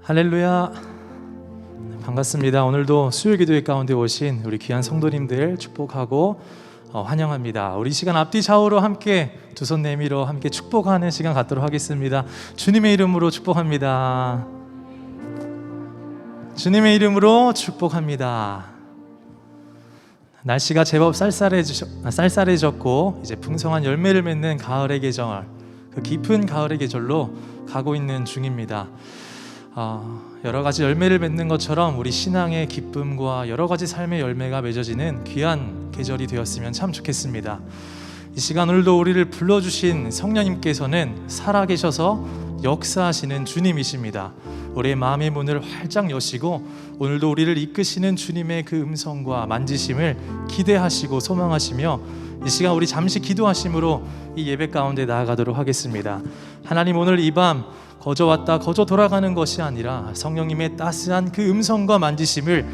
할렐루야. 반갑습니다. 오늘도 수요 기도회 가운데 오신 우리 귀한 성도님들 축복하고 환영합니다. 우리 시간 앞뒤 좌우로 함께 두 손 내밀어 함께 축복하는 시간 갖도록 하겠습니다. 주님의 이름으로 축복합니다. 주님의 이름으로 축복합니다. 날씨가 제법 쌀쌀해졌고 이제 풍성한 열매를 맺는 가을의 계절, 그 깊은 가을의 계절로 가고 있는 중입니다. 여러 가지 열매를 맺는 것처럼 우리 신앙의 기쁨과 여러 가지 삶의 열매가 맺어지는 귀한 계절이 되었으면 참 좋겠습니다. 이 시간 오늘도 우리를 불러주신 성령님께서는 살아계셔서 역사하시는 주님이십니다. 우리의 마음의 문을 활짝 여시고 오늘도 우리를 이끄시는 주님의 그 음성과 만지심을 기대하시고 소망하시며 이 시간 우리 잠시 기도하심으로 이 예배 가운데 나아가도록 하겠습니다. 하나님, 오늘 이 밤 거저 왔다 거저 돌아가는 것이 아니라 성령님의 따스한 그 음성과 만지심을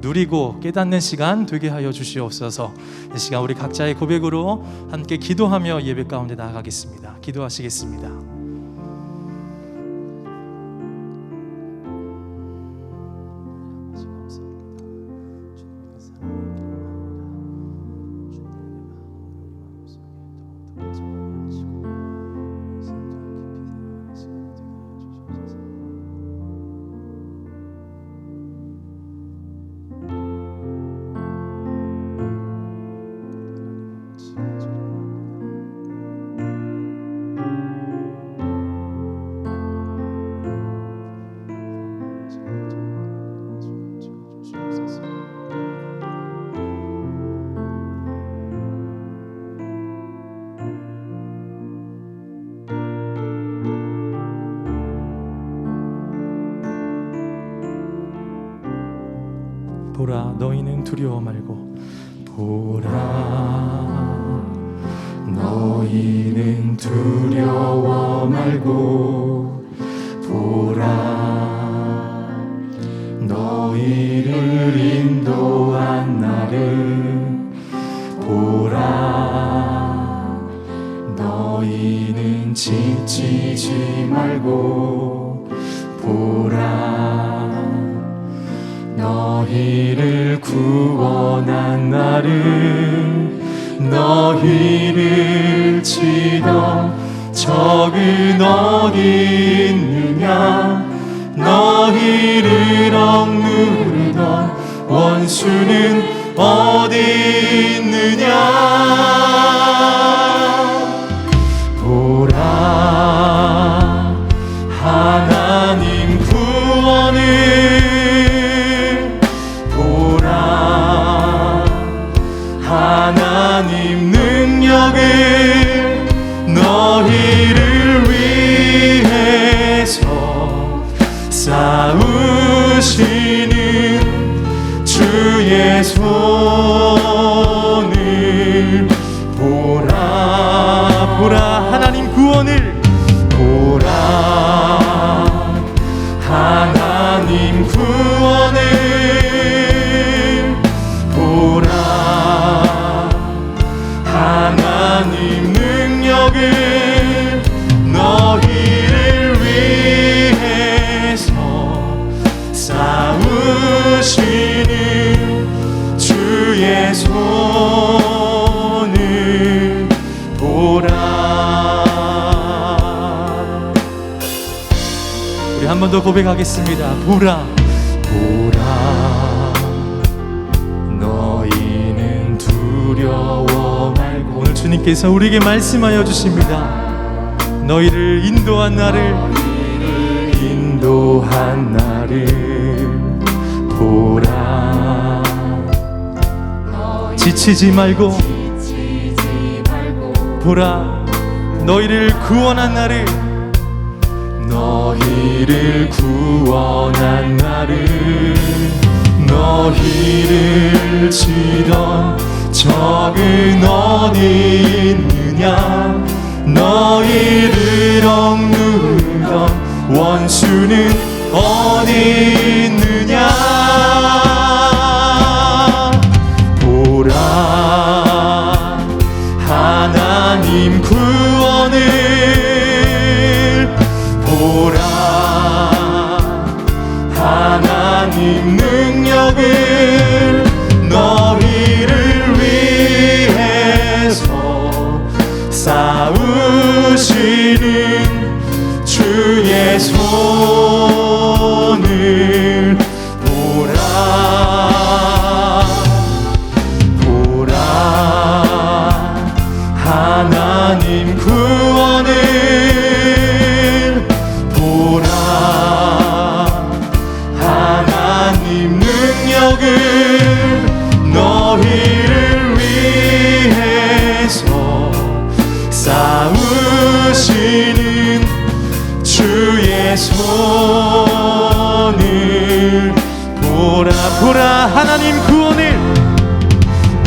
누리고 깨닫는 시간 되게 하여 주시옵소서. 이 시간 우리 각자의 고백으로 함께 기도하며 예배 가운데 나아가겠습니다. 기도하시겠습니다. 보라, 너희는 두려워 말고. 보라, 너희는 두려워 말고. 보라, 너희를 인도한 나를. 보라, 너희는 지치지 말고. 보라, 너희를 구원한 나를. 너희를 치던 적은 어디 있느냐. 너희를 억누르던 원수는 어디 있느냐. 보라, 하나님 구원을. 하나님 능력을 너희를 위해서 쌓으시는 주의 손을 보라. 보라, 하나님 구원을. 보라, 하나님 구원을. 보라, 하나님 능력을 너희를 위해서 쌓으시는 주의 손을 보라. 우리 한 번 더 고백하겠습니다. 보라, 보라, 너희는 두려워 말고. 오늘 주님께서 우리에게 말씀하여 주십니다. 너희를 인도한 나를. 너희를 인도한 나를 보라. 지치지 말고. 보라, 너희를 구원한 나를. 너희를 구원한 나를. 너희를 치던 적은 어디 있느냐. 너희를 억누르던 원수는 어디 있느냐. 보라, 하나님 구원을. 보라, 싸우시는 주의 손을 보라 보라 하나님 구원을 보라 하나님 능력을 너희를 위해서 싸우시는 주의 손을 보라 보라 하나님 구원을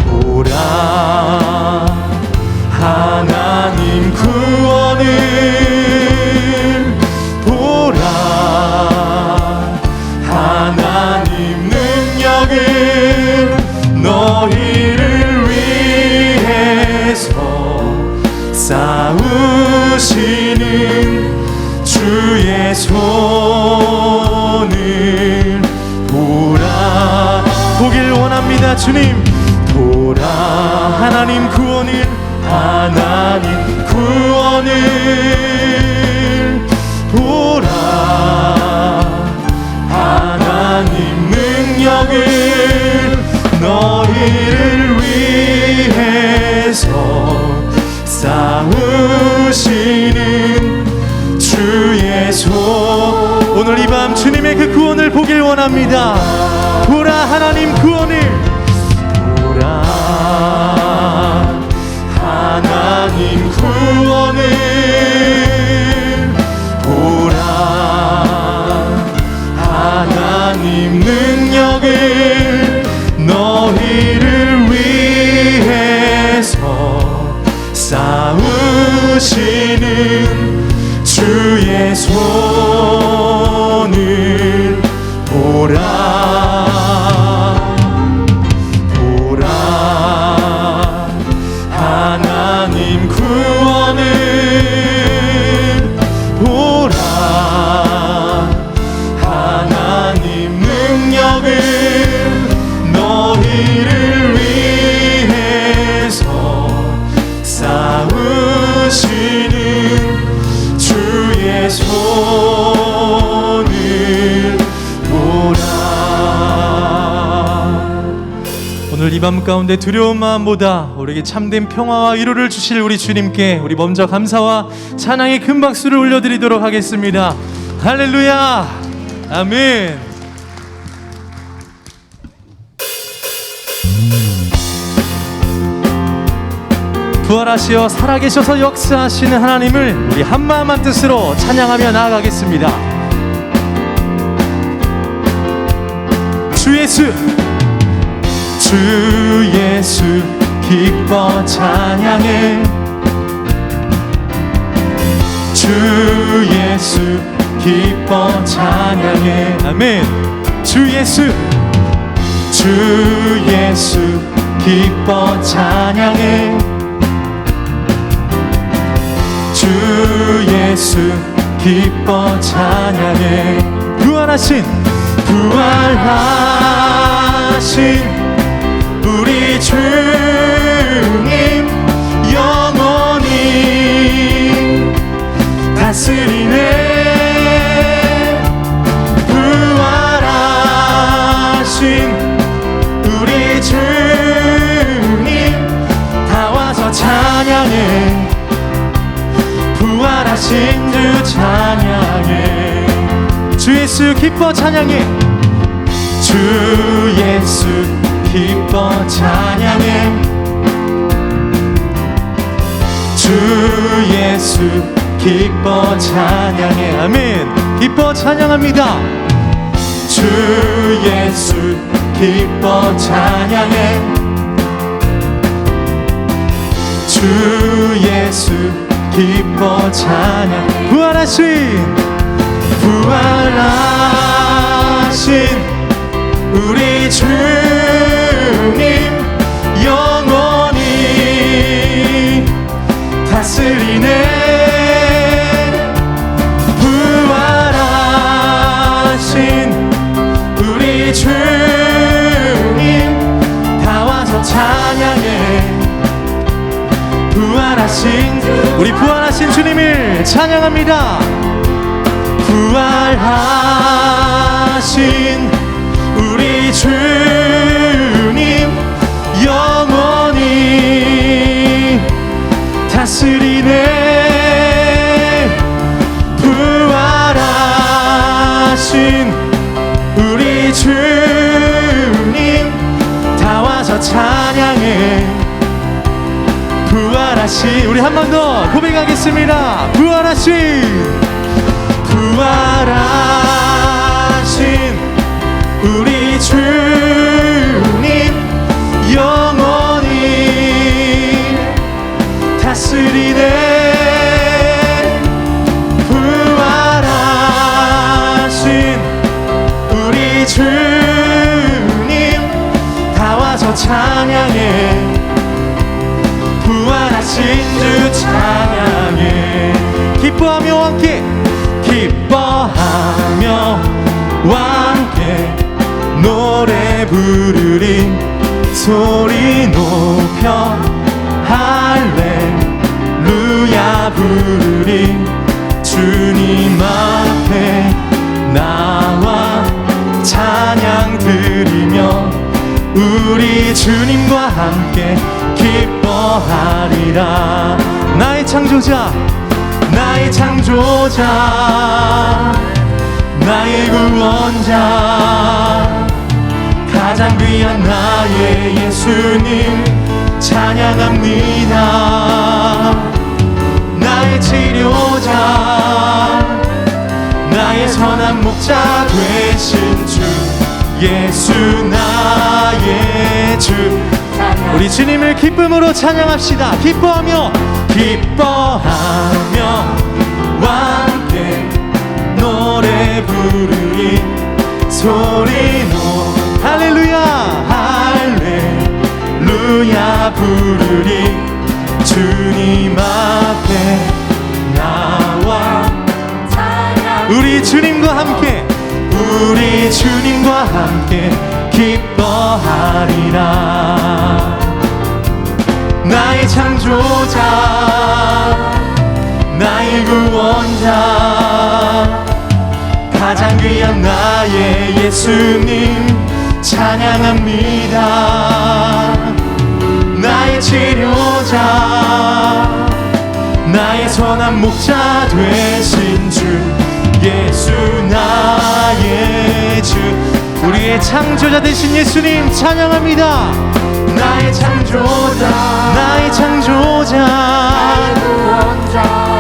보라 하나님 구원을 보라 하나님 능력을 너희를 위해서 싸우시는 주의 손을 보라 보길 원합니다. 주님 보라 하나님 구원을 하나님 구원을 보라 하나님 능력을 너희를 위해서 싸우시는 주의 손 오늘 이 밤 주님의 그 구원을 보길 원합니다. 보라 하나님 구원을 보라 하나님 구원을 보라 하나님 능력을 너희를 위해서 싸우시는 주의 손을 보라 보라 하나님 구원을 보라 하나님 능력을 너희를 위해서 싸우시는 주의 손을 보라 오늘 이 밤 가운데 두려운 마음보다 우리에게 참된 평화와 위로를 주실 우리 주님께 우리 먼저 감사와 찬양의 큰 박수를 올려드리도록 하겠습니다. 할렐루야 아멘. 부활하시어 살아계셔서 역사하시는 하나님을 우리 한마음 한뜻으로 찬양하며 나아가겠습니다. 주 예수 주 예수 기뻐 찬양해 주 예수 기뻐 찬양해 아멘. 주 예수 주 예수 기뻐 찬양해 주 예수 기뻐 찬양해 부활하신 우리 주님 영원히 다스리네 부활하신 우리 주님 다 와서 찬양해 부활하신 주 찬양해 주 예수 기뻐 찬양해 주 예수 기뻐 찬양해 주 예수 기뻐 찬양해 아멘. 기뻐 찬양합니다. 주 예수 기뻐 찬양해 주 예수 기뻐 찬양 부활하신 우리 주님 영원히 다스리네 부활하신 우리 주님 다 와서 찬양해 부활하신 우리 부활하신 주님을 찬양합니다. 부활하신 우리 주님 영원히 다스리네. 부활하신 우리 주님 다 와서 찬양해. 부활하신 우리 한 번 더 고백하겠습니다. 부활하신 우리 주님 영원히 다스리네. 부활하신 우리 주님 다 와서 찬양해. 부활하신 주 찬양해. 기뻐하며 함께 기뻐하며 함께 노래 부르리. 소리 높여 할렐루야 부르리. 주님 앞에 나와 찬양 드리며 우리 주님과 함께 기뻐하리라. 나의 창조자 나의 창조자 나의 구원자 가장 귀한 나의 예수님 찬양합니다. 나의 치료자 나의 선한 목자 되신 주 예수 나의 주. 우리 주님을 기쁨으로 찬양합시다. 기뻐하며 함께 노래 부르리. 소리 높여 할렐루야 할렐루야 부르리. 주님 앞에 나와 우리 주님과 함께 우리 주님과 함께 기뻐하리라. 나의 창조자 나의 구원자 가장 귀한 나의 예수님 찬양합니다. 나의 치료자 나의 선한 목자 되신 주 예수 나의 주. 우리의 창조자 되신 예수님 찬양합니다. 나의 창조자 나의 창조자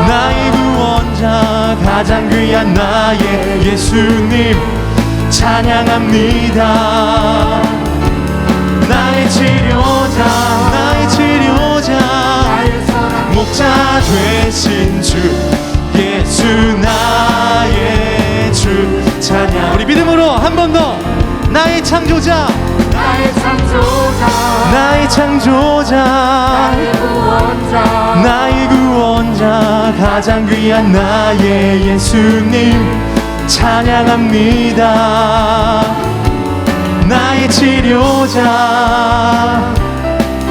나의 구원자 가장 귀한 나의 예수님 찬양합니다. 나의 치료자 목자 되신 주 예수 나의 주 찬양. 우리 믿음으로 한 번 더. 나의 창조자 나의 구원자 가장 귀한 나의 예수님 찬양합니다. 나의 치료자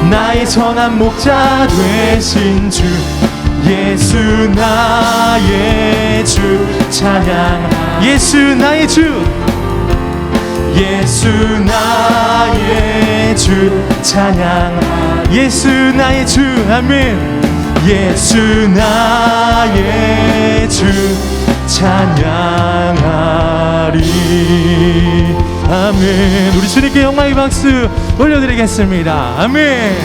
나의 선한 목자 되신 주 예수 나의 주 찬양. 예수 나의 주 예수 나의 주 찬양. 예수 나의 주 아멘. 예수 나의 주 찬양하리 아멘. 우리 주님께 영광의 박수 올려드리겠습니다. 아멘.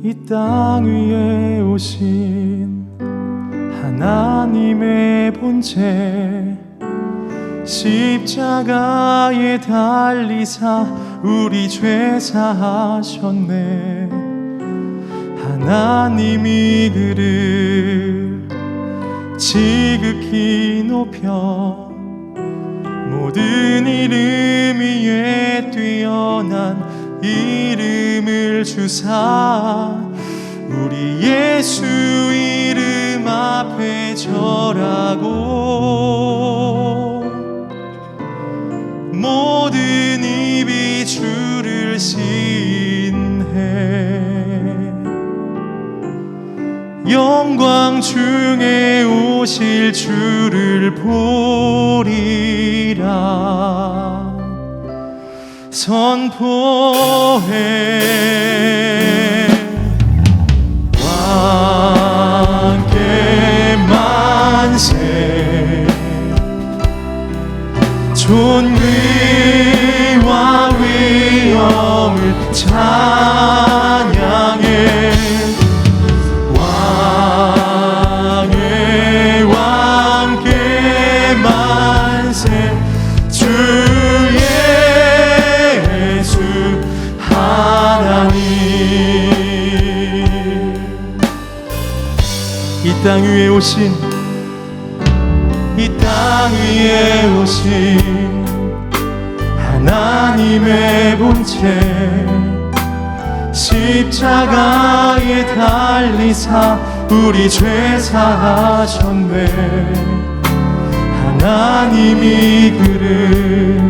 이 땅 위에 오신 하나님의 본체 십자가에 달리사 우리 죄 사하셨네. 하나님이 그를 지극히 높여 모든 이름 위에 이름을 주사 우리 예수 이름 앞에 절하고 모든 입이 주를 신해 영광 중에 오실 주를 보리라 선포해 왕께 만세 존귀와 위엄을 찬양해 왕의 왕께 만세 주 예수 하나님 이 땅 위에 오신 이 땅 위에 오신 하나님의 본체 십자가에 달리사 우리 죄 사하셨네 하나님이 그를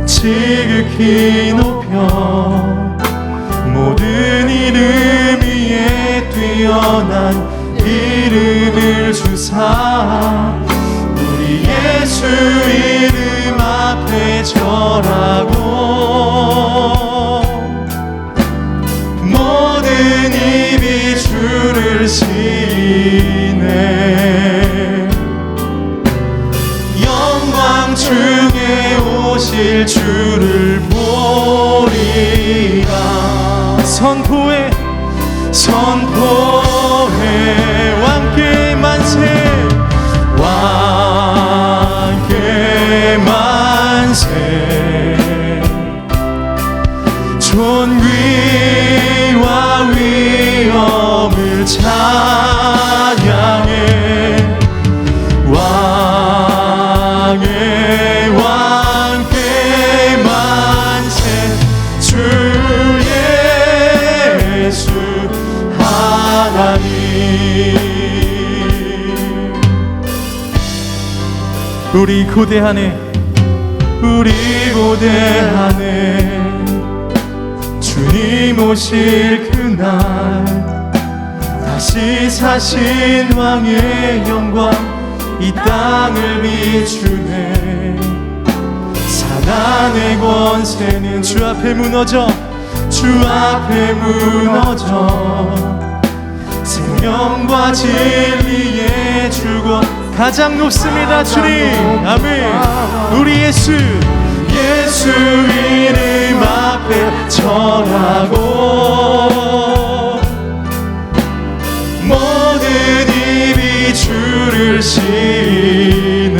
지극히 높여 모든 이름 위에 뛰어난 이름을 주사 우리 예수 이름 앞에 절하고 모든 입이 주를 시네 영광 중에 오실 주를 보리라 선포해 왕께 만세 왕께 만세 존귀와 위엄을 찬양해 왕의 왕께 만세 주 예수 하나님 우리 고대하네 주님 오실 그날 다시 사신 왕의 영광 이 땅을 비추네 사단의 권세는 주 앞에 무너져 생명과 진리의 주권 가장 높습니다 주님 아멘 우리 예수 이름 앞에 절하고 모든 입이 주를 시네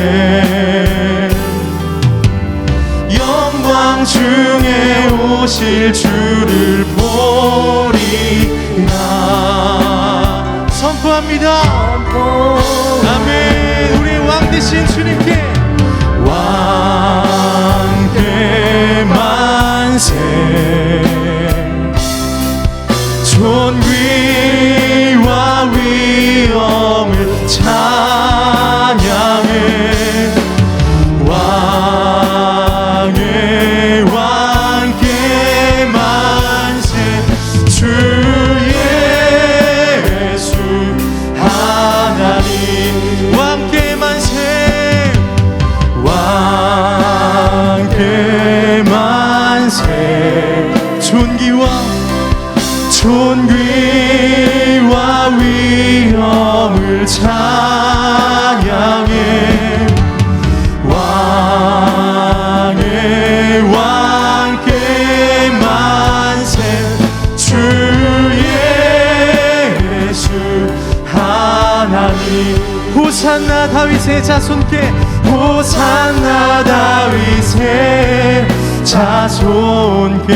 영광 중에 오실 주를 보리라 선포합니다 아멘 우리 왕 되신 주님께 왕께 만세 존귀와 위엄을 찬양해 왕의 왕께 만세 주 예수 하나님 왕께 만세 왕께 만세 존귀와 위엄을 찬양해 왕의 왕께 만세 주 예수 하나님 호산나 다윗의 자손께 호산나 다윗의 자손께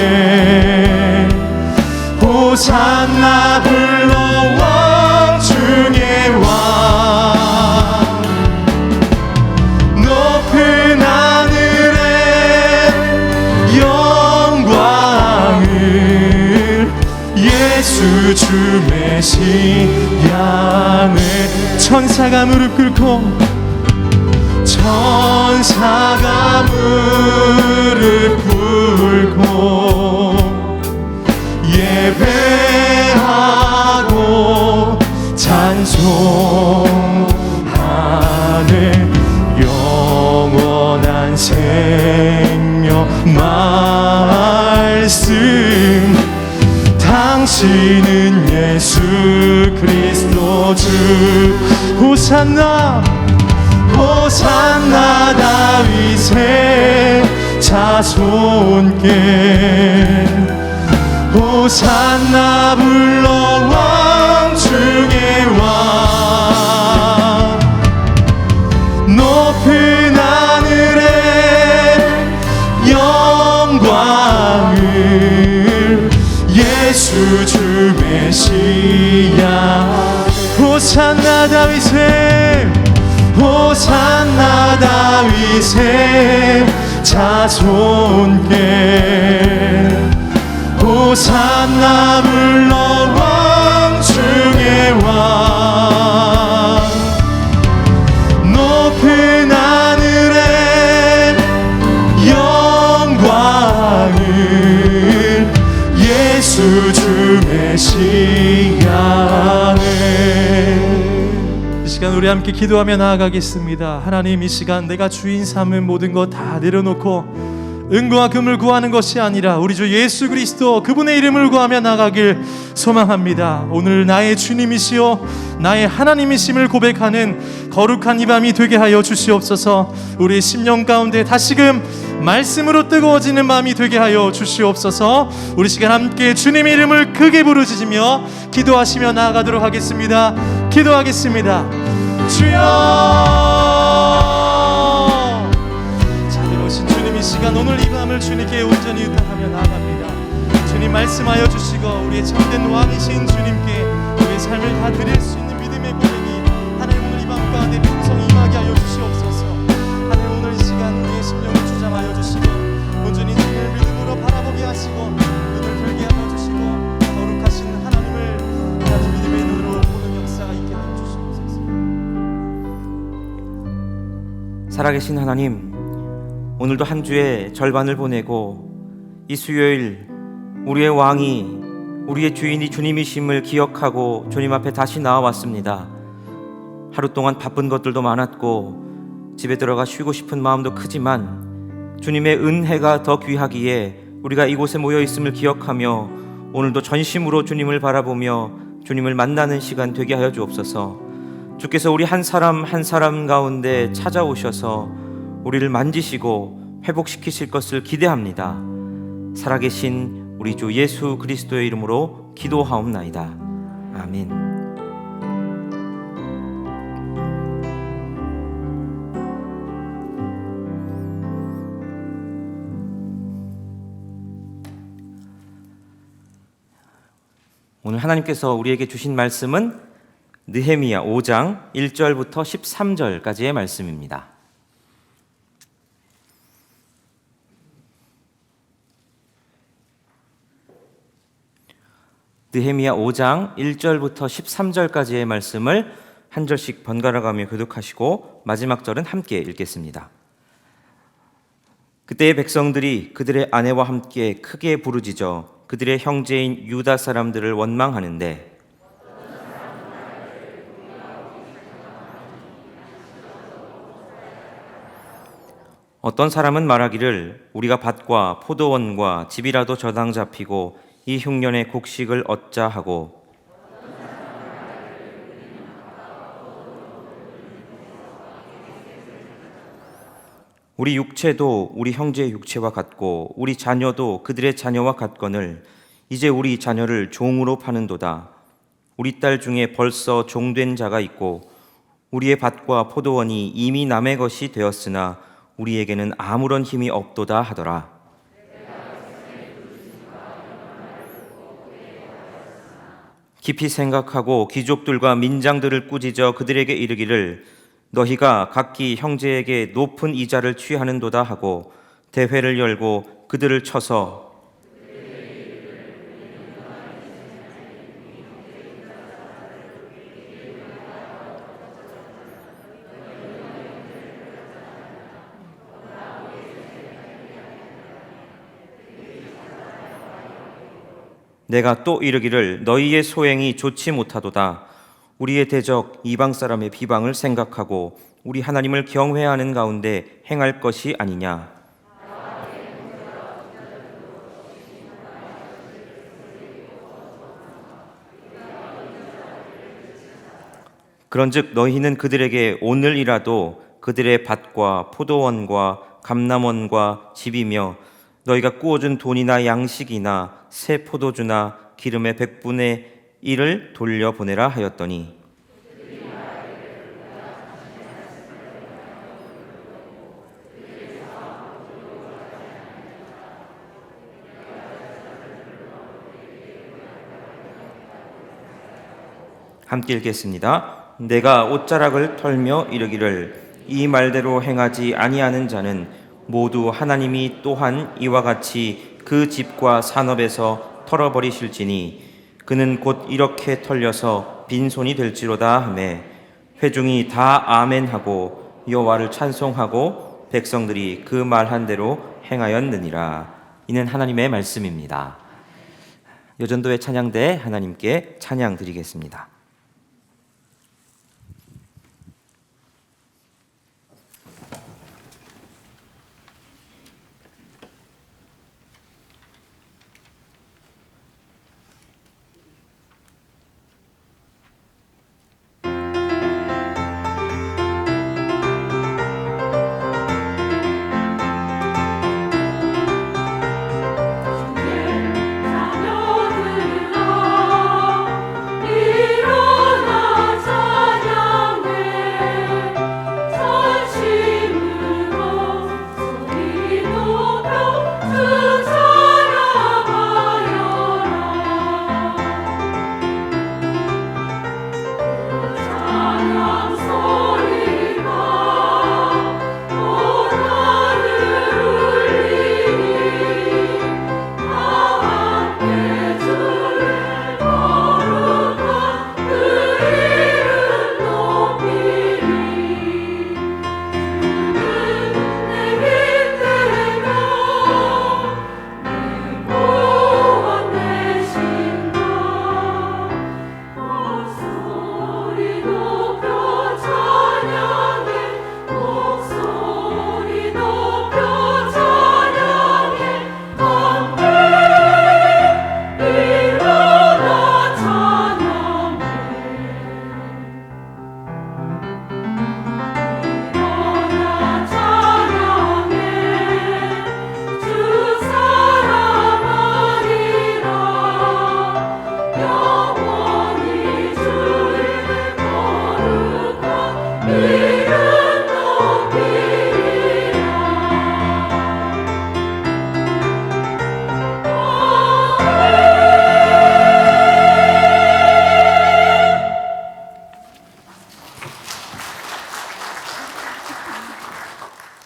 호산나 불러 왕 중의 왕 높은 하늘에 영광 예수 주 메시아는 천사가 무릎 꿇고 천사가 무릎 꿇고 예배하고 찬송하네. 영원한 생명 말씀 당신은 예수 그리스도 주. 호산나 호산나 다윗의 자손께 호산나 불러 왕 중의 왕. 높은 하늘에 영광을 예수 주 메시아. 호산나 다윗의 호산나 다윗의 자손께 호산나 불러 왕 중의 왕. 높은 하늘에 영광을 예수 주 메시아네. 이 시간 우리 함께 기도하며 나아가겠습니다. 하나님, 이 시간 내가 주인 삼은 모든 것 다 내려놓고 은과 금을 구하는 것이 아니라 우리 주 예수 그리스도 그분의 이름을 구하며 나가길 소망합니다. 오늘 나의 주님이시요 나의 하나님이심을 고백하는 거룩한 이 밤이 되게 하여 주시옵소서. 우리의 심령 가운데 다시금 말씀으로 뜨거워지는 마음이 되게 하여 주시옵소서. 우리 시간 함께 주님의 이름을 크게 부르짖으며 기도하시며 나아가도록 하겠습니다. 기도하겠습니다. 주여, 이 시간 오늘 이 밤을 주님께 온전히 의탁하며 나아갑니다. 주님 말씀하여 주시고 우리의 참된 왕이신 주님께 우리의 삶을 다 드릴 수 있는 믿음의 고백이 하나님 오늘 이 밤 가운데 풍성히 임하게 하여 주시옵소서. 하나님 오늘 이 시간 우리의 심령을 주장하여 주시고 온전히 주님을 믿음으로 바라보게 하시고 눈을 들게 하여 주시고 거룩하신 하나님을 하나님 믿음의 눈으로 보는 역사가 있게 하여 주시옵소서. 살아계신 하나님, 오늘도 한 주의 절반을 보내고 이 수요일 우리의 왕이 우리의 주인이 주님이심을 기억하고 주님 앞에 다시 나와왔습니다. 하루 동안 바쁜 것들도 많았고 집에 들어가 쉬고 싶은 마음도 크지만 주님의 은혜가 더 귀하기에 우리가 이곳에 모여 있음을 기억하며 오늘도 전심으로 주님을 바라보며 주님을 만나는 시간 되게 하여 주옵소서. 주께서 우리 한 사람 한 사람 가운데 찾아오셔서 우리를 만지시고 회복시키실 것을 기대합니다. 살아계신 우리 주 예수 그리스도의 이름으로 기도하옵나이다. 아멘. 오늘 하나님께서 우리에게 주신 말씀은 느헤미야 5장 1절부터 13절까지의 말씀입니다. 느헤미야 5장 1절부터 13절까지의 말씀을 한 절씩 번갈아가며 교독하시고 마지막 절은 함께 읽겠습니다. 그때의 백성들이 그들의 아내와 함께 크게 부르짖어 그들의 형제인 유다 사람들을 원망하는데 어떤 사람은 말하기를 우리가 밭과 포도원과 집이라도 저당 잡히고 이 흉년의 곡식을 얻자 하고 우리 육체도 우리 형제의 육체와 같고 우리 자녀도 그들의 자녀와 같거늘 이제 우리 자녀를 종으로 파는도다. 우리 딸 중에 벌써 종된 자가 있고 우리의 밭과 포도원이 이미 남의 것이 되었으나 우리에게는 아무런 힘이 없도다 하더라. 깊이 생각하고 귀족들과 민장들을 꾸짖어 그들에게 이르기를 너희가 각기 형제에게 높은 이자를 취하는도다 하고 대회를 열고 그들을 쳐서 내가 또 이르기를 너희의 소행이 좋지 못하도다. 우리의 대적 이방 사람의 비방을 생각하고 우리 하나님을 경외하는 가운데 행할 것이 아니냐. 그런즉 너희는 그들에게 오늘이라도 그들의 밭과 포도원과 감람원과 집이며 너희가 꾸어준 돈이나 양식이나 새 포도주나 기름의 100분의 1을 돌려보내라 하였더니 함께 읽겠습니다. 내가 옷자락을 털며 이르기를 이 말대로 행하지 아니하는 자는 모두 하나님이 또한 이와 같이 그 집과 산업에서 털어버리실지니 그는 곧 이렇게 털려서 빈손이 될지로다 하매 회중이 다 아멘하고 여호와를 찬송하고 백성들이 그 말한 대로 행하였느니라. 이는 하나님의 말씀입니다. 여전도의 찬양대 하나님께 찬양 드리겠습니다.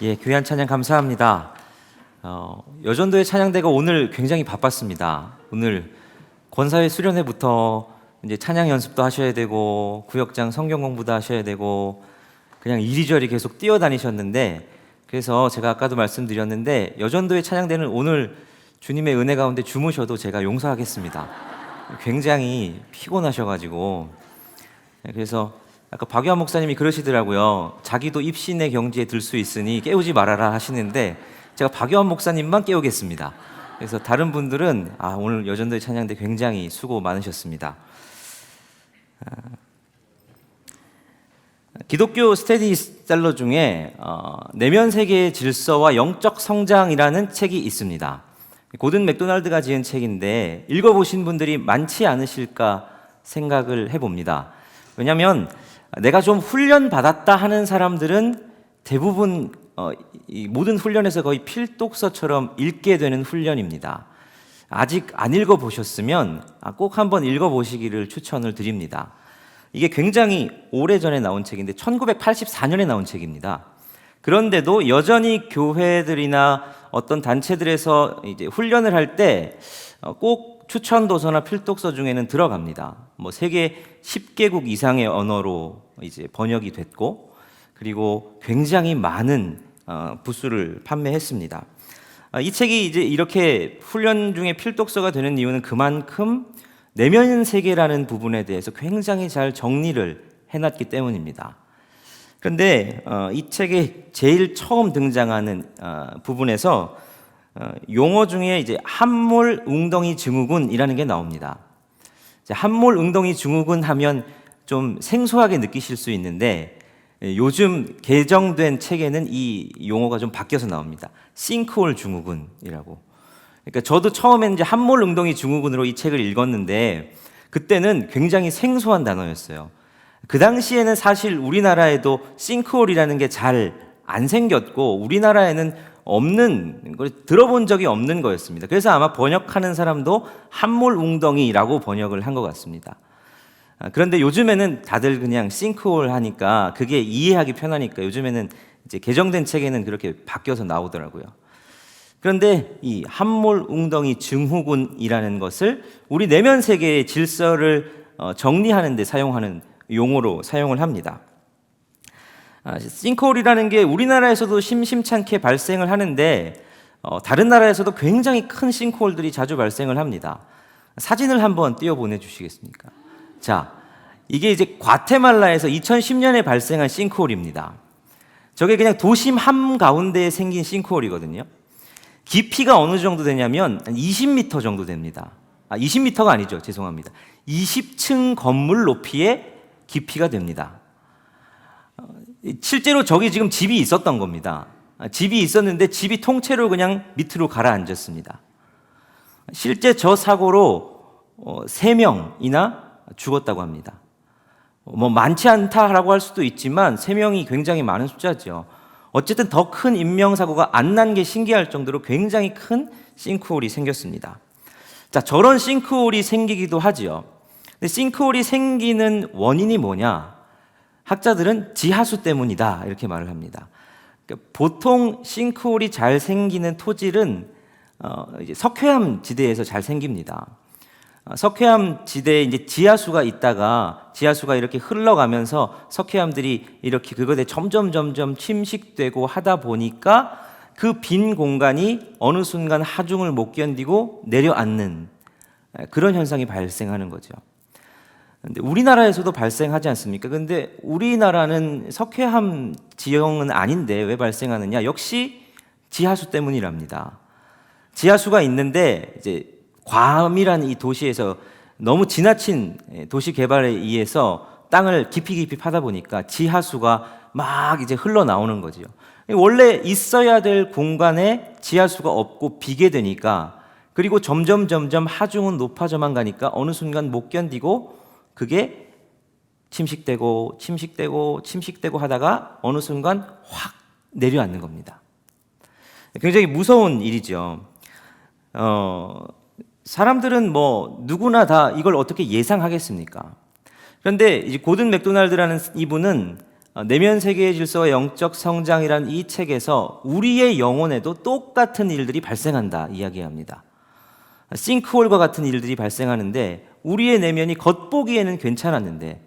예, 귀한 찬양 감사합니다. 여전도의 찬양대가 오늘 굉장히 바빴습니다. 오늘 권사회 수련회부터 이제 찬양 연습도 하셔야 되고 구역장 성경 공부도 하셔야 되고 그냥 이리저리 계속 뛰어다니셨는데, 그래서 제가 아까도 말씀드렸는데 여전도의 찬양대는 오늘 주님의 은혜 가운데 주무셔도 제가 용서하겠습니다. 굉장히 피곤하셔가지고. 그래서 아까 박유한 목사님이 그러시더라고요. 자기도 입신의 경지에 들 수 있으니 깨우지 말아라 하시는데 제가 박유한 목사님만 깨우겠습니다. 그래서 다른 분들은 오늘 여전도의 찬양대 굉장히 수고 많으셨습니다. 기독교 스테디셀러 중에 내면 세계의 질서와 영적 성장이라는 책이 있습니다. 고든 맥도날드가 지은 책인데 읽어보신 분들이 많지 않으실까 생각을 해봅니다. 왜냐하면 내가 좀 훈련 받았다 하는 사람들은 대부분 이 모든 훈련에서 거의 필독서처럼 읽게 되는 훈련입니다. 아직 안 읽어보셨으면 꼭 한번 읽어보시기를 추천을 드립니다. 이게 굉장히 오래전에 나온 책인데 1984년에 나온 책입니다. 그런데도 여전히 교회들이나 어떤 단체들에서 이제 훈련을 할 때 꼭 추천 도서나 필독서 중에는 들어갑니다. 세계 10개국 이상의 언어로 이제 번역이 됐고, 그리고 굉장히 많은 부수를 판매했습니다. 이 책이 이제 이렇게 훈련 중에 필독서가 되는 이유는 그만큼 내면 세계라는 부분에 대해서 굉장히 잘 정리를 해놨기 때문입니다. 그런데 이 책에 제일 처음 등장하는 부분에서 용어 중에 이제 함몰 웅덩이 증후군이라는 게 나옵니다. 함몰 웅덩이 증후군 하면 좀 생소하게 느끼실 수 있는데 요즘 개정된 책에는 이 용어가 좀 바뀌어서 나옵니다. 싱크홀 증후군이라고. 그러니까 저도 처음에는 이제 함몰 웅덩이 증후군으로 이 책을 읽었는데 그때는 굉장히 생소한 단어였어요. 그 당시에는 사실 우리나라에도 싱크홀이라는 게 잘 안 생겼고 우리나라에는 없는 걸 들어본 적이 없는 거였습니다. 그래서 아마 번역하는 사람도 함몰 웅덩이라고 번역을 한 것 같습니다. 그런데 요즘에는 다들 그냥 싱크홀 하니까 그게 이해하기 편하니까 요즘에는 이제 개정된 책에는 그렇게 바뀌어서 나오더라고요. 그런데 이 함몰 웅덩이 증후군이라는 것을 우리 내면 세계의 질서를 정리하는 데 사용하는 용어로 사용을 합니다. 싱크홀이라는 게 우리나라에서도 심심찮게 발생을 하는데 다른 나라에서도 굉장히 큰 싱크홀들이 자주 발생을 합니다. 사진을 한번 띄워 보내주시겠습니까? 자, 이게 이제 과테말라에서 2010년에 발생한 싱크홀입니다. 저게 그냥 도심 한가운데에 생긴 싱크홀이거든요. 깊이가 어느 정도 되냐면 20m 정도 됩니다. 20m가 아니죠. 죄송합니다. 20층 건물 높이의 깊이가 됩니다. 실제로 저기 지금 집이 있었던 겁니다. 집이 있었는데 집이 통째로 그냥 밑으로 가라앉았습니다. 실제 저 사고로 3명이나 죽었다고 합니다. 뭐 많지 않다라고 할 수도 있지만 3명이 굉장히 많은 숫자죠. 어쨌든 더 큰 인명사고가 안 난 게 신기할 정도로 굉장히 큰 싱크홀이 생겼습니다. 자, 저런 싱크홀이 생기기도 하지요. 근데 싱크홀이 생기는 원인이 뭐냐? 학자들은 지하수 때문이다 이렇게 말을 합니다. 그러니까 보통 싱크홀이 잘 생기는 토질은 이제 석회암 지대에서 잘 생깁니다. 석회암 지대에 이제 지하수가 있다가 지하수가 이렇게 흘러가면서 석회암들이 이렇게 그것에 점점 침식되고 하다 보니까 그 빈 공간이 어느 순간 하중을 못 견디고 내려앉는 그런 현상이 발생하는 거죠. 근데 우리나라에서도 발생하지 않습니까? 근데 우리나라는 석회암 지형은 아닌데 왜 발생하느냐? 역시 지하수 때문이랍니다. 지하수가 있는데 이제 괌이라는 이 도시에서 너무 지나친 도시 개발에 의해서 땅을 깊이 파다 보니까 지하수가 막 이제 흘러나오는 거죠. 원래 있어야 될 공간에 지하수가 없고 비게 되니까 그리고 점점 하중은 높아져만 가니까 어느 순간 못 견디고 그게 침식되고 하다가 어느 순간 확 내려앉는 겁니다. 굉장히 무서운 일이죠. 사람들은 뭐 누구나 다 이걸 어떻게 예상하겠습니까? 그런데 이제 고든 맥도날드라는 이분은 내면 세계의 질서와 영적 성장이라는 이 책에서 우리의 영혼에도 똑같은 일들이 발생한다 이야기합니다. 싱크홀과 같은 일들이 발생하는데 우리의 내면이 겉보기에는 괜찮았는데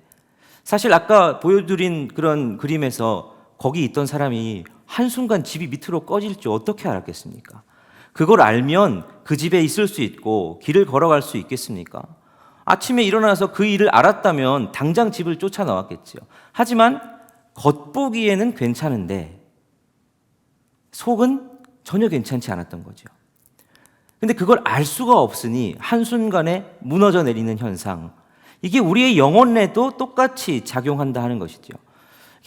사실 아까 보여드린 그런 그림에서 거기 있던 사람이 한순간 집이 밑으로 꺼질 줄 어떻게 알았겠습니까? 그걸 알면 그 집에 있을 수 있고 길을 걸어갈 수 있겠습니까? 아침에 일어나서 그 일을 알았다면 당장 집을 쫓아 나왔겠죠. 하지만 겉보기에는 괜찮은데 속은 전혀 괜찮지 않았던 거죠. 근데 그걸 알 수가 없으니 한순간에 무너져 내리는 현상, 이게 우리의 영혼에도 똑같이 작용한다 하는 것이죠.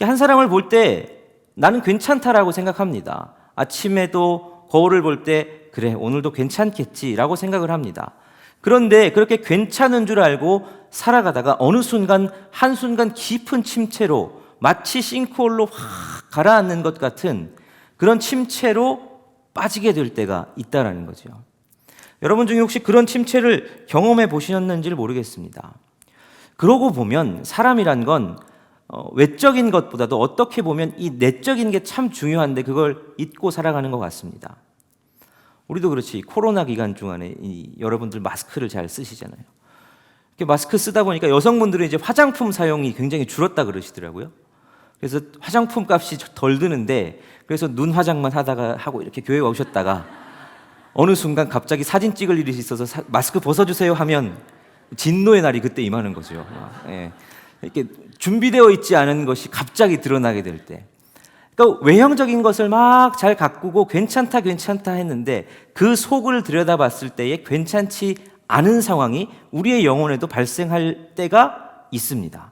한 사람을 볼 때 나는 괜찮다라고 생각합니다. 아침에도 거울을 볼 때 그래 오늘도 괜찮겠지라고 생각을 합니다. 그런데 그렇게 괜찮은 줄 알고 살아가다가 어느 순간 한순간 깊은 침체로 마치 싱크홀로 확 가라앉는 것 같은 그런 침체로 빠지게 될 때가 있다라는 거죠. 여러분 중에 혹시 그런 침체를 경험해 보셨는지를 모르겠습니다. 그러고 보면 사람이란 건 외적인 것보다도 어떻게 보면 이 내적인 게 참 중요한데 그걸 잊고 살아가는 것 같습니다. 우리도 그렇지. 코로나 기간 중간에 여러분들 마스크를 잘 쓰시잖아요. 이렇게 마스크 쓰다 보니까 여성분들은 이제 화장품 사용이 굉장히 줄었다 그러시더라고요. 그래서 화장품 값이 덜 드는데 그래서 눈 화장만 하다가 하고 이렇게 교회 오셨다가 어느 순간 갑자기 사진 찍을 일이 있어서 마스크 벗어주세요 하면 진노의 날이 그때 임하는 거죠. 예. 이렇게 준비되어 있지 않은 것이 갑자기 드러나게 될 때, 그러니까 외형적인 것을 막 잘 가꾸고 괜찮다 했는데 그 속을 들여다봤을 때에 괜찮지 않은 상황이 우리의 영혼에도 발생할 때가 있습니다.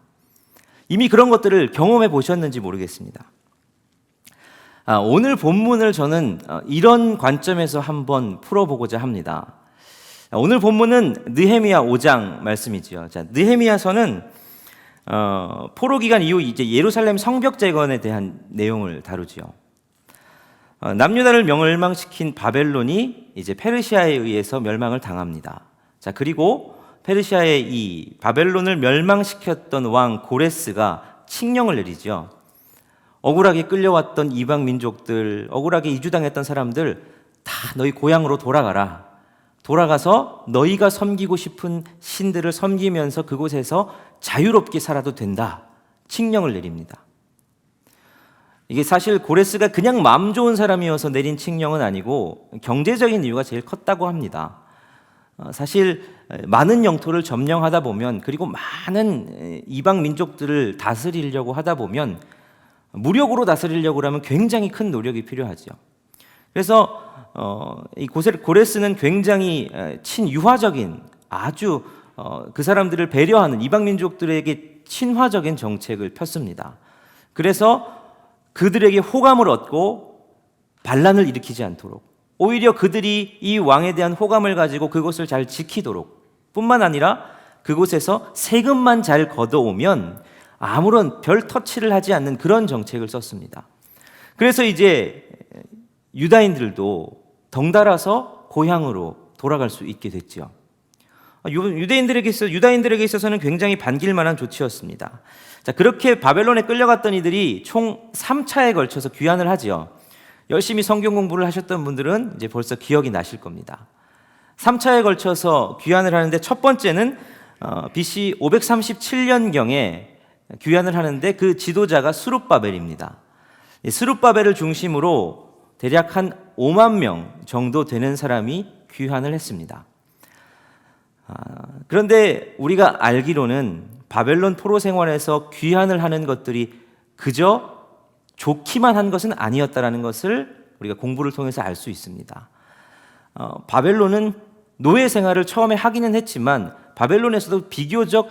이미 그런 것들을 경험해 보셨는지 모르겠습니다. 오늘 본문을 저는 이런 관점에서 한번 풀어보고자 합니다. 오늘 본문은 느헤미야 5장 말씀이지요. 자, 느헤미야서는 포로 기간 이후 이제 예루살렘 성벽 재건에 대한 내용을 다루지요. 남유다를 멸망시킨 바벨론이 이제 페르시아에 의해서 멸망을 당합니다. 자, 그리고 페르시아의 이 바벨론을 멸망시켰던 왕 고레스가 칙령을 내리죠. 억울하게 끌려왔던 이방 민족들, 억울하게 이주당했던 사람들 다 너희 고향으로 돌아가라. 돌아가서 너희가 섬기고 싶은 신들을 섬기면서 그곳에서 자유롭게 살아도 된다. 칙령을 내립니다. 이게 사실 고레스가 그냥 마음 좋은 사람이어서 내린 칙령은 아니고 경제적인 이유가 제일 컸다고 합니다. 사실 많은 영토를 점령하다 보면, 그리고 많은 이방 민족들을 다스리려고 하다 보면, 무력으로 다스리려고 하면 굉장히 큰 노력이 필요하죠. 그래서 이 고레스는 굉장히 친유화적인, 아주 그 사람들을 배려하는, 이방 민족들에게 친화적인 정책을 폈습니다. 그래서 그들에게 호감을 얻고 반란을 일으키지 않도록, 오히려 그들이 이 왕에 대한 호감을 가지고 그곳을 잘 지키도록, 뿐만 아니라 그곳에서 세금만 잘 걷어오면 아무런 별 터치를 하지 않는 그런 정책을 썼습니다. 그래서 이제 유다인들도 덩달아서 고향으로 돌아갈 수 있게 됐죠. 유다인들에게 있어서는 굉장히 반길 만한 조치였습니다. 자, 그렇게 바벨론에 끌려갔던 이들이 총 3차에 걸쳐서 귀환을 하죠. 열심히 성경 공부를 하셨던 분들은 이제 벌써 기억이 나실 겁니다. 3차에 걸쳐서 귀환을 하는데, 첫 번째는 BC 537년경에 귀환을 하는데 그 지도자가 스룹바벨입니다. 스룹바벨을 중심으로 대략 한 5만 명 정도 되는 사람이 귀환을 했습니다. 그런데 우리가 알기로는 바벨론 포로 생활에서 귀환을 하는 것들이 그저 좋기만 한 것은 아니었다라는 것을 우리가 공부를 통해서 알 수 있습니다. 바벨론은 노예 생활을 처음에 하기는 했지만 바벨론에서도 비교적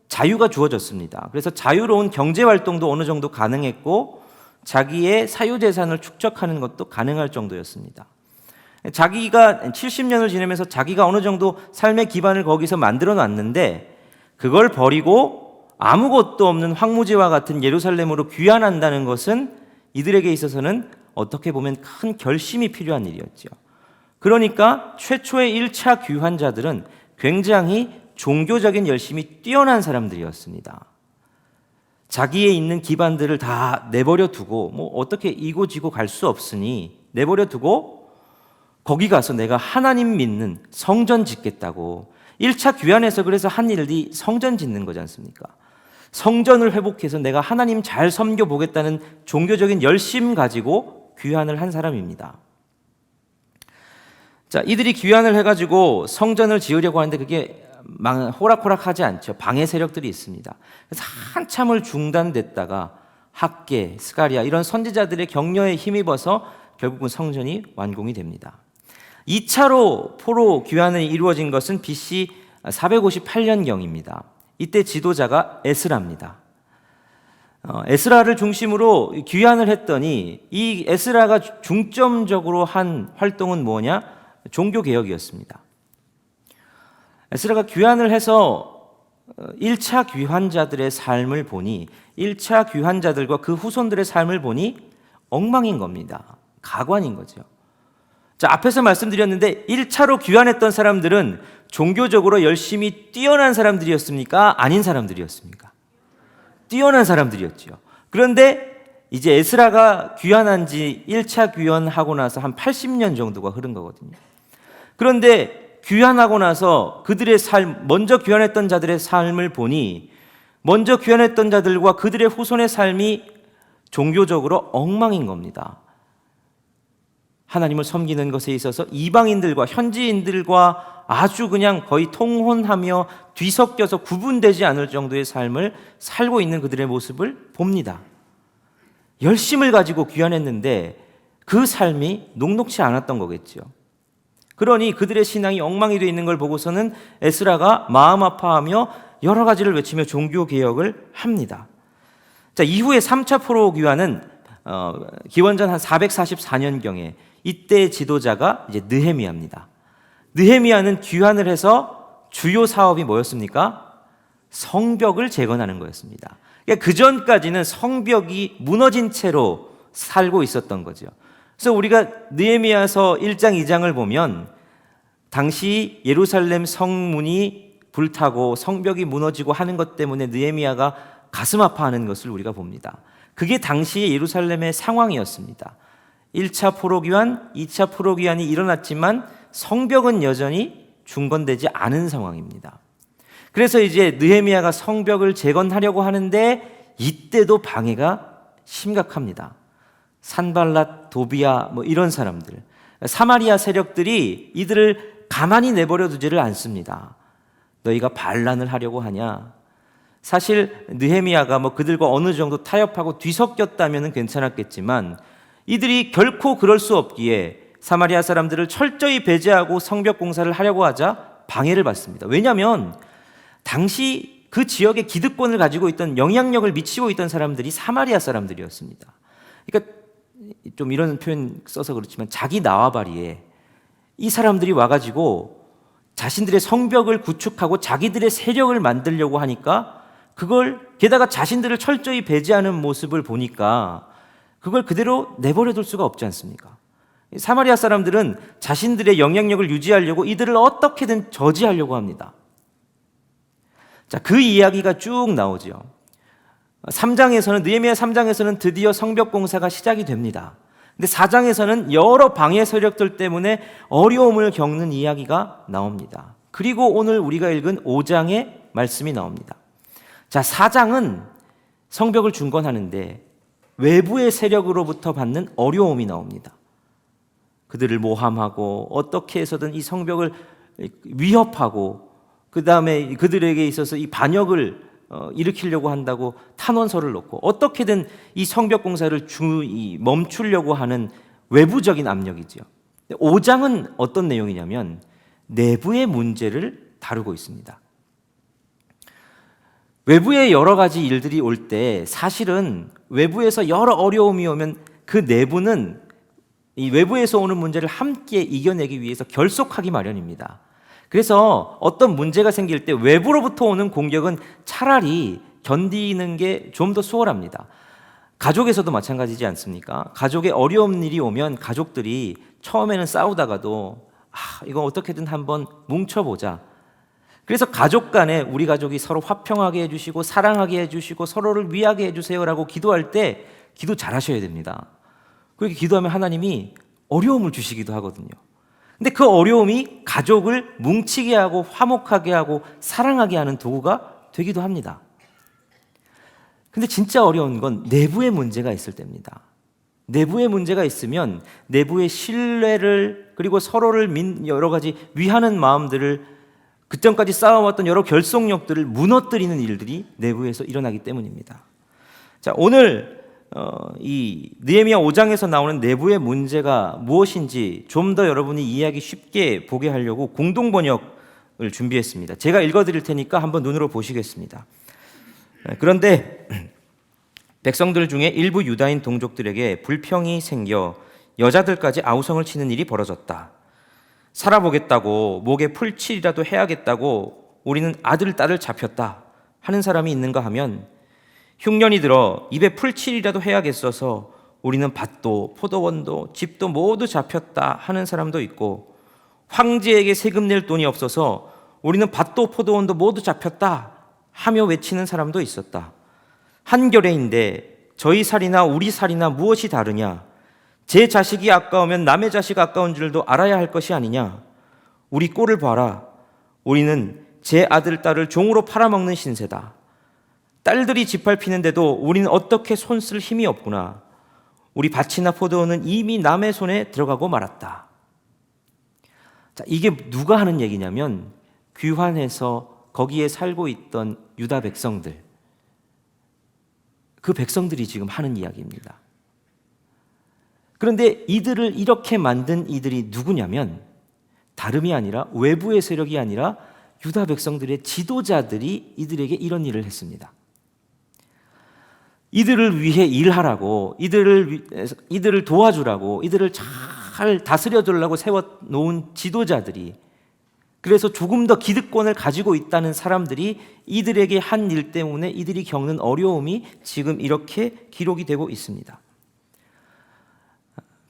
자유가 주어졌습니다. 그래서 자유로운 경제 활동도 어느 정도 가능했고 자기의 사유재산을 축적하는 것도 가능할 정도였습니다. 자기가 70년을 지내면서 자기가 어느 정도 삶의 기반을 거기서 만들어 놨는데, 그걸 버리고 아무것도 없는 황무지와 같은 예루살렘으로 귀환한다는 것은 이들에게 있어서는 어떻게 보면 큰 결심이 필요한 일이었죠. 그러니까 최초의 1차 귀환자들은 굉장히 종교적인 열심이 뛰어난 사람들이었습니다. 자기의 있는 기반들을 다 내버려 두고, 어떻게 이고지고 갈 수 없으니 내버려 두고 거기 가서 내가 하나님 믿는 성전 짓겠다고. 1차 귀환에서 그래서 한 일이 성전 짓는 거지 않습니까? 성전을 회복해서 내가 하나님 잘 섬겨보겠다는 종교적인 열심 가지고 귀환을 한 사람입니다. 자, 이들이 귀환을 해가지고 성전을 지으려고 하는데 그게 호락호락하지 않죠. 방해 세력들이 있습니다. 그래서 한참을 중단됐다가 학계, 스가랴 이런 선지자들의 격려에 힘입어서 결국은 성전이 완공이 됩니다. 2차로 포로 귀환이 이루어진 것은 BC 458년경입니다. 이때 지도자가 에스라입니다. 에스라를 중심으로 귀환을 했더니 이 에스라가 중점적으로 한 활동은 뭐냐? 종교개혁이었습니다. 에스라가 귀환을 해서 1차 귀환자들의 삶을 보니, 1차 귀환자들과 그 후손들의 삶을 보니 엉망인 겁니다. 가관인 거죠. 자, 앞에서 말씀드렸는데 1차로 귀환했던 사람들은 종교적으로 열심히 뛰어난 사람들이었습니까? 아닌 사람들이었습니까? 뛰어난 사람들이었죠. 그런데 이제 에스라가 귀환한 지 1차 귀환하고 나서 한 80년 정도가 흐른 거거든요. 그런데 귀환하고 나서 그들의 먼저 귀환했던 자들의 삶을 보니, 먼저 귀환했던 자들과 그들의 후손의 삶이 종교적으로 엉망인 겁니다. 하나님을 섬기는 것에 있어서 이방인들과 현지인들과 아주 그냥 거의 통혼하며 뒤섞여서 구분되지 않을 정도의 삶을 살고 있는 그들의 모습을 봅니다. 열심을 가지고 귀환했는데 그 삶이 녹록치 않았던 거겠죠. 그러니 그들의 신앙이 엉망이 되어 있는 걸 보고서는 에스라가 마음 아파하며 여러 가지를 외치며 종교 개혁을 합니다. 자, 이후에 3차 포로 귀환은 기원전 한 444년경에 이때 지도자가 이제 느헤미야입니다. 느헤미야는 귀환을 해서 주요 사업이 뭐였습니까? 성벽을 재건하는 거였습니다. 그러니까 그 전까지는 성벽이 무너진 채로 살고 있었던 거죠. 그래서 우리가 느헤미야서 1장, 2장을 보면 당시 예루살렘 성문이 불타고 성벽이 무너지고 하는 것 때문에 느헤미야가 가슴 아파하는 것을 우리가 봅니다. 그게 당시의 예루살렘의 상황이었습니다. 1차 포로귀환, 2차 포로귀환이 일어났지만 성벽은 여전히 중건되지 않은 상황입니다. 그래서 이제 느헤미야가 성벽을 재건하려고 하는데 이때도 방해가 심각합니다. 산발랏, 도비야 뭐 이런 사람들, 사마리아 세력들이 이들을 가만히 내버려 두지를 않습니다. 너희가 반란을 하려고 하냐? 사실 느헤미야가 뭐 그들과 어느 정도 타협하고 뒤섞였다면 괜찮았겠지만 이들이 결코 그럴 수 없기에 사마리아 사람들을 철저히 배제하고 성벽 공사를 하려고 하자 방해를 받습니다. 왜냐하면 당시 그 지역의 기득권을 가지고 있던, 영향력을 미치고 있던 사람들이 사마리아 사람들이었습니다. 그러니까 좀 이런 표현 써서 그렇지만 자기 나와바리에 이 사람들이 와가지고 자신들의 성벽을 구축하고 자기들의 세력을 만들려고 하니까 그걸, 게다가 자신들을 철저히 배제하는 모습을 보니까 그걸 그대로 내버려둘 수가 없지 않습니까? 사마리아 사람들은 자신들의 영향력을 유지하려고 이들을 어떻게든 저지하려고 합니다. 자, 그 이야기가 쭉 나오죠. 3장에서는, 느헤미야 3장에서는 드디어 성벽 공사가 시작이 됩니다. 근데 4장에서는 여러 방해 세력들 때문에 어려움을 겪는 이야기가 나옵니다. 그리고 오늘 우리가 읽은 5장의 말씀이 나옵니다. 자, 4장은 성벽을 중건하는데 외부의 세력으로부터 받는 어려움이 나옵니다. 그들을 모함하고 어떻게 해서든 이 성벽을 위협하고 그 다음에 그들에게 있어서 이 반역을 일으키려고 한다고 탄원서를 놓고 어떻게든 이 성벽 공사를 멈추려고 하는 외부적인 압력이죠. 5장은 어떤 내용이냐면 내부의 문제를 다루고 있습니다. 외부에 여러 가지 일들이 올 때 사실은 외부에서 여러 어려움이 오면 그 내부는 이 외부에서 오는 문제를 함께 이겨내기 위해서 결속하기 마련입니다. 그래서 어떤 문제가 생길 때 외부로부터 오는 공격은 차라리 견디는 게 좀 더 수월합니다. 가족에서도 마찬가지지 않습니까? 가족에 어려운 일이 오면 가족들이 처음에는 싸우다가도 이거 어떻게든 한번 뭉쳐보자. 그래서 가족 간에 우리 가족이 서로 화평하게 해주시고 사랑하게 해주시고 서로를 위하게 해주세요라고 기도할 때 기도 잘하셔야 됩니다. 그렇게 기도하면 하나님이 어려움을 주시기도 하거든요. 근데 그 어려움이 가족을 뭉치게 하고 화목하게 하고 사랑하게 하는 도구가 되기도 합니다. 근데 진짜 어려운 건 내부의 문제가 있을 때입니다. 내부의 문제가 있으면 내부의 신뢰를, 그리고 서로를 여러 가지 위하는 마음들을, 그전까지 쌓아왔던 여러 결속력들을 무너뜨리는 일들이 내부에서 일어나기 때문입니다. 자, 오늘 이 느헤미야 5장에서 나오는 내부의 문제가 무엇인지 좀 더 여러분이 이해하기 쉽게 보게 하려고 공동 번역을 준비했습니다. 제가 읽어드릴 테니까 한번 눈으로 보시겠습니다. 그런데 백성들 중에 일부 유다인 동족들에게 불평이 생겨 여자들까지 아우성을 치는 일이 벌어졌다. 살아보겠다고 목에 풀칠이라도 해야겠다고 우리는 아들, 딸을 잡혔다 하는 사람이 있는가 하면, 흉년이 들어 입에 풀칠이라도 해야겠어서 우리는 밭도 포도원도 집도 모두 잡혔다 하는 사람도 있고, 황제에게 세금 낼 돈이 없어서 우리는 밭도 포도원도 모두 잡혔다 하며 외치는 사람도 있었다. 한겨레인데 저희 살이나 우리 살이나 무엇이 다르냐? 제 자식이 아까우면 남의 자식 아까운 줄도 알아야 할 것이 아니냐? 우리 꼴을 봐라. 우리는 제 아들, 딸을 종으로 팔아먹는 신세다. 딸들이 짓밟히는데도 우리는 어떻게 손쓸 힘이 없구나. 우리 밭이나 포도원은 이미 남의 손에 들어가고 말았다. 자, 이게 누가 하는 얘기냐면 귀환해서 거기에 살고 있던 유다 백성들, 그 백성들이 지금 하는 이야기입니다. 그런데 이들을 이렇게 만든 이들이 누구냐면 다름이 아니라 외부의 세력이 아니라 유다 백성들의 지도자들이 이들에게 이런 일을 했습니다. 이들을 위해 일하라고, 이들을 도와주라고, 이들을 잘 다스려주려고 세워놓은 지도자들이, 그래서 조금 더 기득권을 가지고 있다는 사람들이 이들에게 한 일 때문에 이들이 겪는 어려움이 지금 이렇게 기록이 되고 있습니다.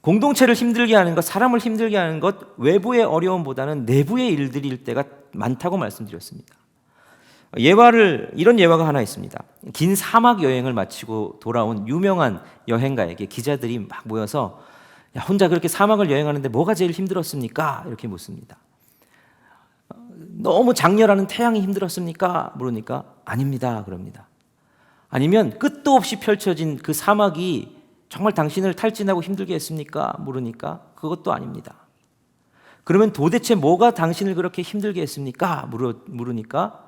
공동체를 힘들게 하는 것, 사람을 힘들게 하는 것, 외부의 어려움보다는 내부의 일들일 때가 많다고 말씀드렸습니다. 이런 예화가 하나 있습니다. 긴 사막 여행을 마치고 돌아온 유명한 여행가에게 기자들이 막 모여서 야, 혼자 그렇게 사막을 여행하는데 뭐가 제일 힘들었습니까? 이렇게 묻습니다. 너무 장렬하는 태양이 힘들었습니까? 물으니까 아닙니다. 그럽니다. 아니면 끝도 없이 펼쳐진 그 사막이 정말 당신을 탈진하고 힘들게 했습니까? 물으니까 그것도 아닙니다. 그러면 도대체 뭐가 당신을 그렇게 힘들게 했습니까? 물으니까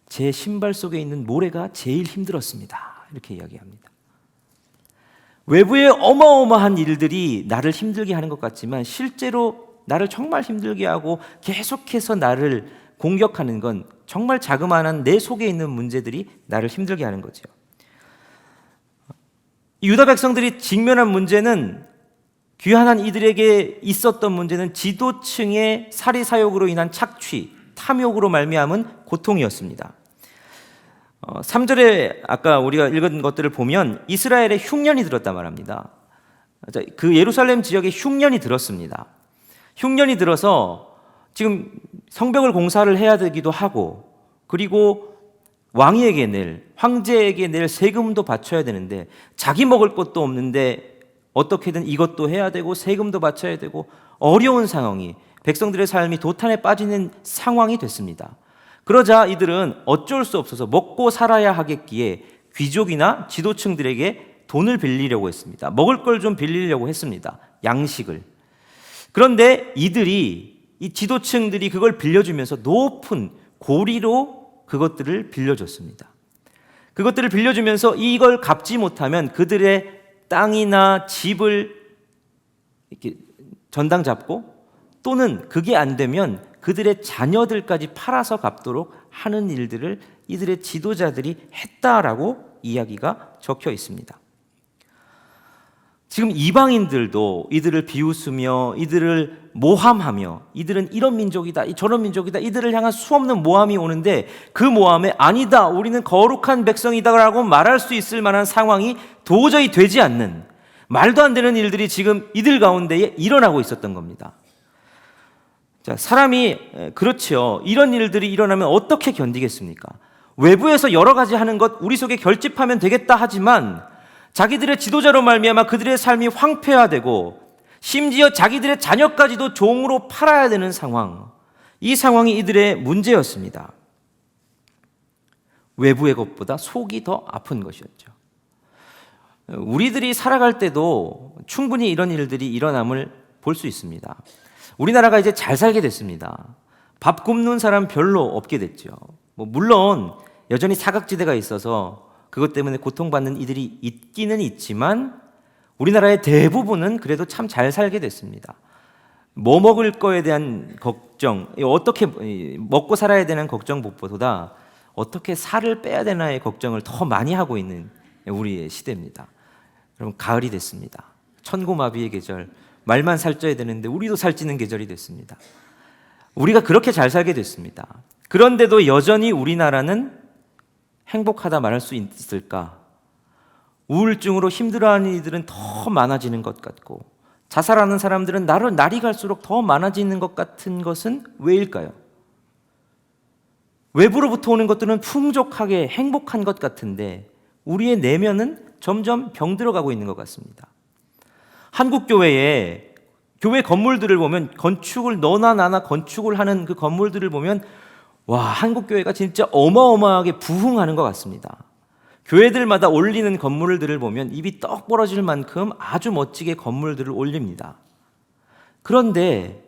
제 신발 속에 있는 모래가 제일 힘들었습니다. 이렇게 이야기합니다. 외부의 어마어마한 일들이 나를 힘들게 하는 것 같지만 실제로 나를 정말 힘들게 하고 계속해서 나를 공격하는 건 정말 자그마한 내 속에 있는 문제들이 나를 힘들게 하는 거죠. 유다 백성들이 직면한 문제는, 귀환한 이들에게 있었던 문제는 지도층의 사리사욕으로 인한 착취, 탐욕으로 말미암은 고통이었습니다. 3절에 아까 우리가 읽은 것들을 보면 이스라엘에 흉년이 들었단 말합니다. 그 예루살렘 지역에 흉년이 들었습니다. 흉년이 들어서 지금 성벽을 공사를 해야 되기도 하고, 그리고 왕에게 낼, 황제에게 낼 세금도 바쳐야 되는데 자기 먹을 것도 없는데 어떻게든 이것도 해야 되고 세금도 바쳐야 되고 어려운 상황이, 백성들의 삶이 도탄에 빠지는 상황이 됐습니다. 그러자 이들은 어쩔 수 없어서 먹고 살아야 하겠기에 귀족이나 지도층들에게 돈을 빌리려고 했습니다. 먹을 걸 좀 빌리려고 했습니다. 양식을. 그런데 이 지도층들이 그걸 빌려주면서 높은 고리로 그것들을 빌려줬습니다. 그것들을 빌려주면서 이걸 갚지 못하면 그들의 땅이나 집을 이렇게 전당 잡고, 또는 그게 안 되면 그들의 자녀들까지 팔아서 갚도록 하는 일들을 이들의 지도자들이 했다라고 이야기가 적혀 있습니다. 지금 이방인들도 이들을 비웃으며 이들을 모함하며 이들은 이런 민족이다, 저런 민족이다, 이들을 향한 수없는 모함이 오는데 그 모함에 아니다, 우리는 거룩한 백성이다라고 말할 수 있을 만한 상황이 도저히 되지 않는, 말도 안 되는 일들이 지금 이들 가운데에 일어나고 있었던 겁니다. 자, 사람이 그렇죠. 이런 일들이 일어나면 어떻게 견디겠습니까? 외부에서 여러 가지 하는 것 우리 속에 결집하면 되겠다 하지만 자기들의 지도자로 말미암아 그들의 삶이 황폐화되고 심지어 자기들의 자녀까지도 종으로 팔아야 되는 상황, 이 상황이 이들의 문제였습니다. 외부의 것보다 속이 더 아픈 것이었죠. 우리들이 살아갈 때도 충분히 이런 일들이 일어남을 볼 수 있습니다. 우리나라가 이제 잘 살게 됐습니다. 밥 굶는 사람 별로 없게 됐죠. 물론 여전히 사각지대가 있어서 그것 때문에 고통받는 이들이 있기는 있지만 우리나라의 대부분은 그래도 참 잘 살게 됐습니다. 뭐 먹을 거에 대한 걱정, 어떻게 먹고 살아야 되는 걱정보다 어떻게 살을 빼야 되나의 걱정을 더 많이 하고 있는 우리의 시대입니다. 여러분, 가을이 됐습니다. 천고마비의 계절, 말만 살쪄야 되는데 우리도 살찌는 계절이 됐습니다. 우리가 그렇게 잘 살게 됐습니다. 그런데도 여전히 우리나라는 행복하다 말할 수 있을까? 우울증으로 힘들어하는 이들은 더 많아지는 것 같고 자살하는 사람들은 날이 갈수록 더 많아지는 것 같은 것은 왜일까요? 외부로부터 오는 것들은 풍족하게 행복한 것 같은데 우리의 내면은 점점 병들어가고 있는 것 같습니다. 한국 교회에 교회 건물들을 보면, 건축을 너나 나나 건축을 하는 그 건물들을 보면 와, 한국 교회가 진짜 어마어마하게 부흥하는 것 같습니다. 교회들마다 올리는 건물들을 보면 입이 떡 벌어질 만큼 아주 멋지게 건물들을 올립니다. 그런데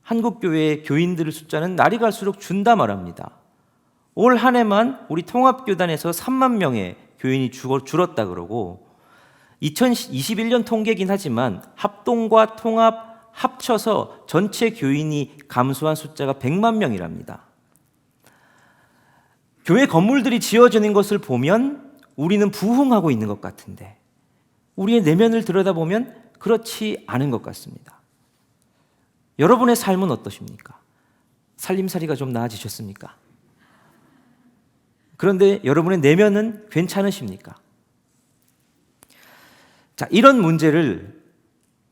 한국교회의 교인들의 숫자는 날이 갈수록 준다 말합니다. 올 한 해만 우리 통합교단에서 3만 명의 교인이 줄었다 그러고 2021년 통계긴 하지만 합동과 통합 합쳐서 전체 교인이 감소한 숫자가 100만 명이랍니다. 교회 건물들이 지어지는 것을 보면 우리는 부흥하고 있는 것 같은데 우리의 내면을 들여다보면 그렇지 않은 것 같습니다. 여러분의 삶은 어떠십니까? 살림살이가 좀 나아지셨습니까? 그런데 여러분의 내면은 괜찮으십니까? 자, 이런 문제를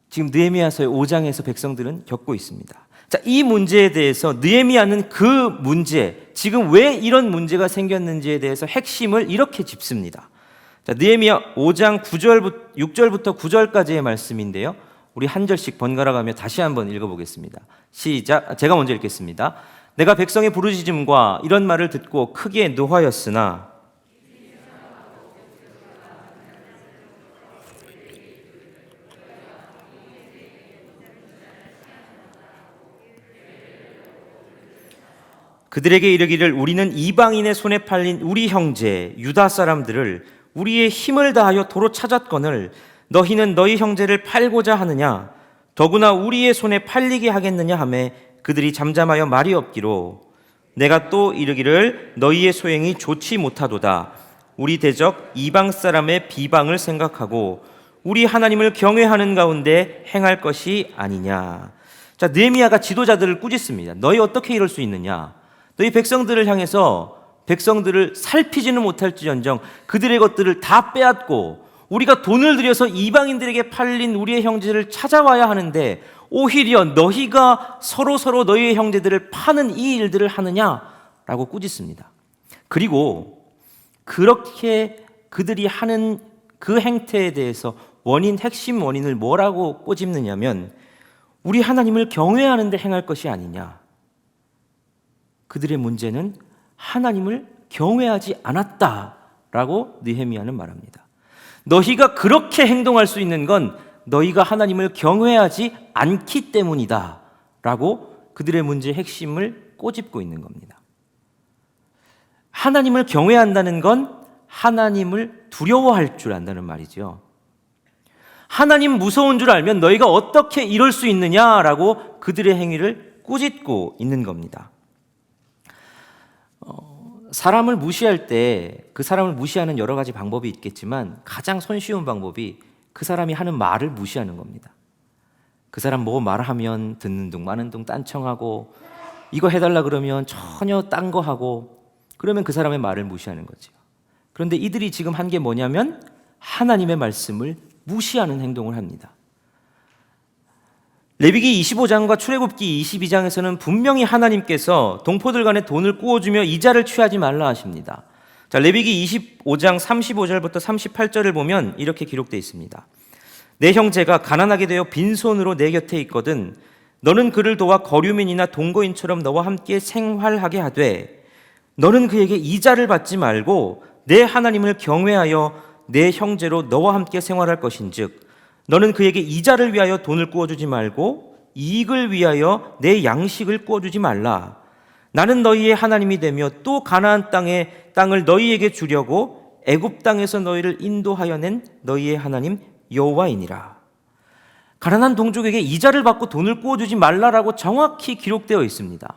지금 느헤미야서의 5장에서 백성들은 겪고 있습니다. 자, 이 문제에 대해서 느헤미야는 그 문제, 지금 왜 이런 문제가 생겼는지에 대해서 핵심을 이렇게 짚습니다. 자, 느헤미야 5장 6절부터 9절까지의 말씀인데요. 우리 한 절씩 번갈아 가며 다시 한번 읽어보겠습니다. 시작. 제가 먼저 읽겠습니다. 내가 백성의 부르짖음과 이런 말을 듣고 크게 노하였으나 그들에게 이르기를 우리는 이방인의 손에 팔린 우리 형제 유다 사람들을 우리의 힘을 다하여 도로 찾았거늘 너희는 너희 형제를 팔고자 하느냐 더구나 우리의 손에 팔리게 하겠느냐 하매 그들이 잠잠하여 말이 없기로 내가 또 이르기를 너희의 소행이 좋지 못하도다 우리 대적 이방 사람의 비방을 생각하고 우리 하나님을 경외하는 가운데 행할 것이 아니냐. 자, 느헤미야가 지도자들을 꾸짖습니다. 너희 어떻게 이럴 수 있느냐? 너희 백성들을 향해서 백성들을 살피지는 못할지언정 그들의 것들을 다 빼앗고 우리가 돈을 들여서 이방인들에게 팔린 우리의 형제를 찾아와야 하는데 오히려 너희가 서로 너희의 형제들을 파는 이 일들을 하느냐라고 꾸짖습니다. 그리고 그렇게 그들이 하는 그 행태에 대해서 핵심 원인을 뭐라고 꼬집느냐면 우리 하나님을 경외하는데 행할 것이 아니냐. 그들의 문제는 하나님을 경외하지 않았다라고 느헤미야는 말합니다. 너희가 그렇게 행동할 수 있는 건 너희가 하나님을 경외하지 않기 때문이다 라고 그들의 문제의 핵심을 꼬집고 있는 겁니다. 하나님을 경외한다는 건 하나님을 두려워할 줄 안다는 말이죠. 하나님 무서운 줄 알면 너희가 어떻게 이럴 수 있느냐라고 그들의 행위를 꾸짖고 있는 겁니다. 사람을 무시할 때 그 사람을 무시하는 여러 가지 방법이 있겠지만 가장 손쉬운 방법이 그 사람이 하는 말을 무시하는 겁니다. 그 사람 뭐 말하면 듣는 둥 마는 둥 딴청하고 이거 해달라 그러면 전혀 딴 거 하고 그러면 그 사람의 말을 무시하는 거죠. 그런데 이들이 지금 한 게 뭐냐면 하나님의 말씀을 무시하는 행동을 합니다. 레위기 25장과 출애굽기 22장에서는 분명히 하나님께서 동포들 간에 돈을 꾸어주며 이자를 취하지 말라 하십니다. 자, 레위기 25장 35절부터 38절을 보면 이렇게 기록되어 있습니다. 내 형제가 가난하게 되어 빈손으로 내 곁에 있거든 너는 그를 도와 거류민이나 동거인처럼 너와 함께 생활하게 하되 너는 그에게 이자를 받지 말고 내 하나님을 경외하여 내 형제로 너와 함께 생활할 것인즉 너는 그에게 이자를 위하여 돈을 꾸어주지 말고 이익을 위하여 내 양식을 꾸어주지 말라. 나는 너희의 하나님이 되며 또 가나안 땅을 너희에게 주려고 애굽 땅에서 너희를 인도하여 낸 너희의 하나님 여호와이니라. 가난한 동족에게 이자를 받고 돈을 꾸어주지 말라라고 정확히 기록되어 있습니다.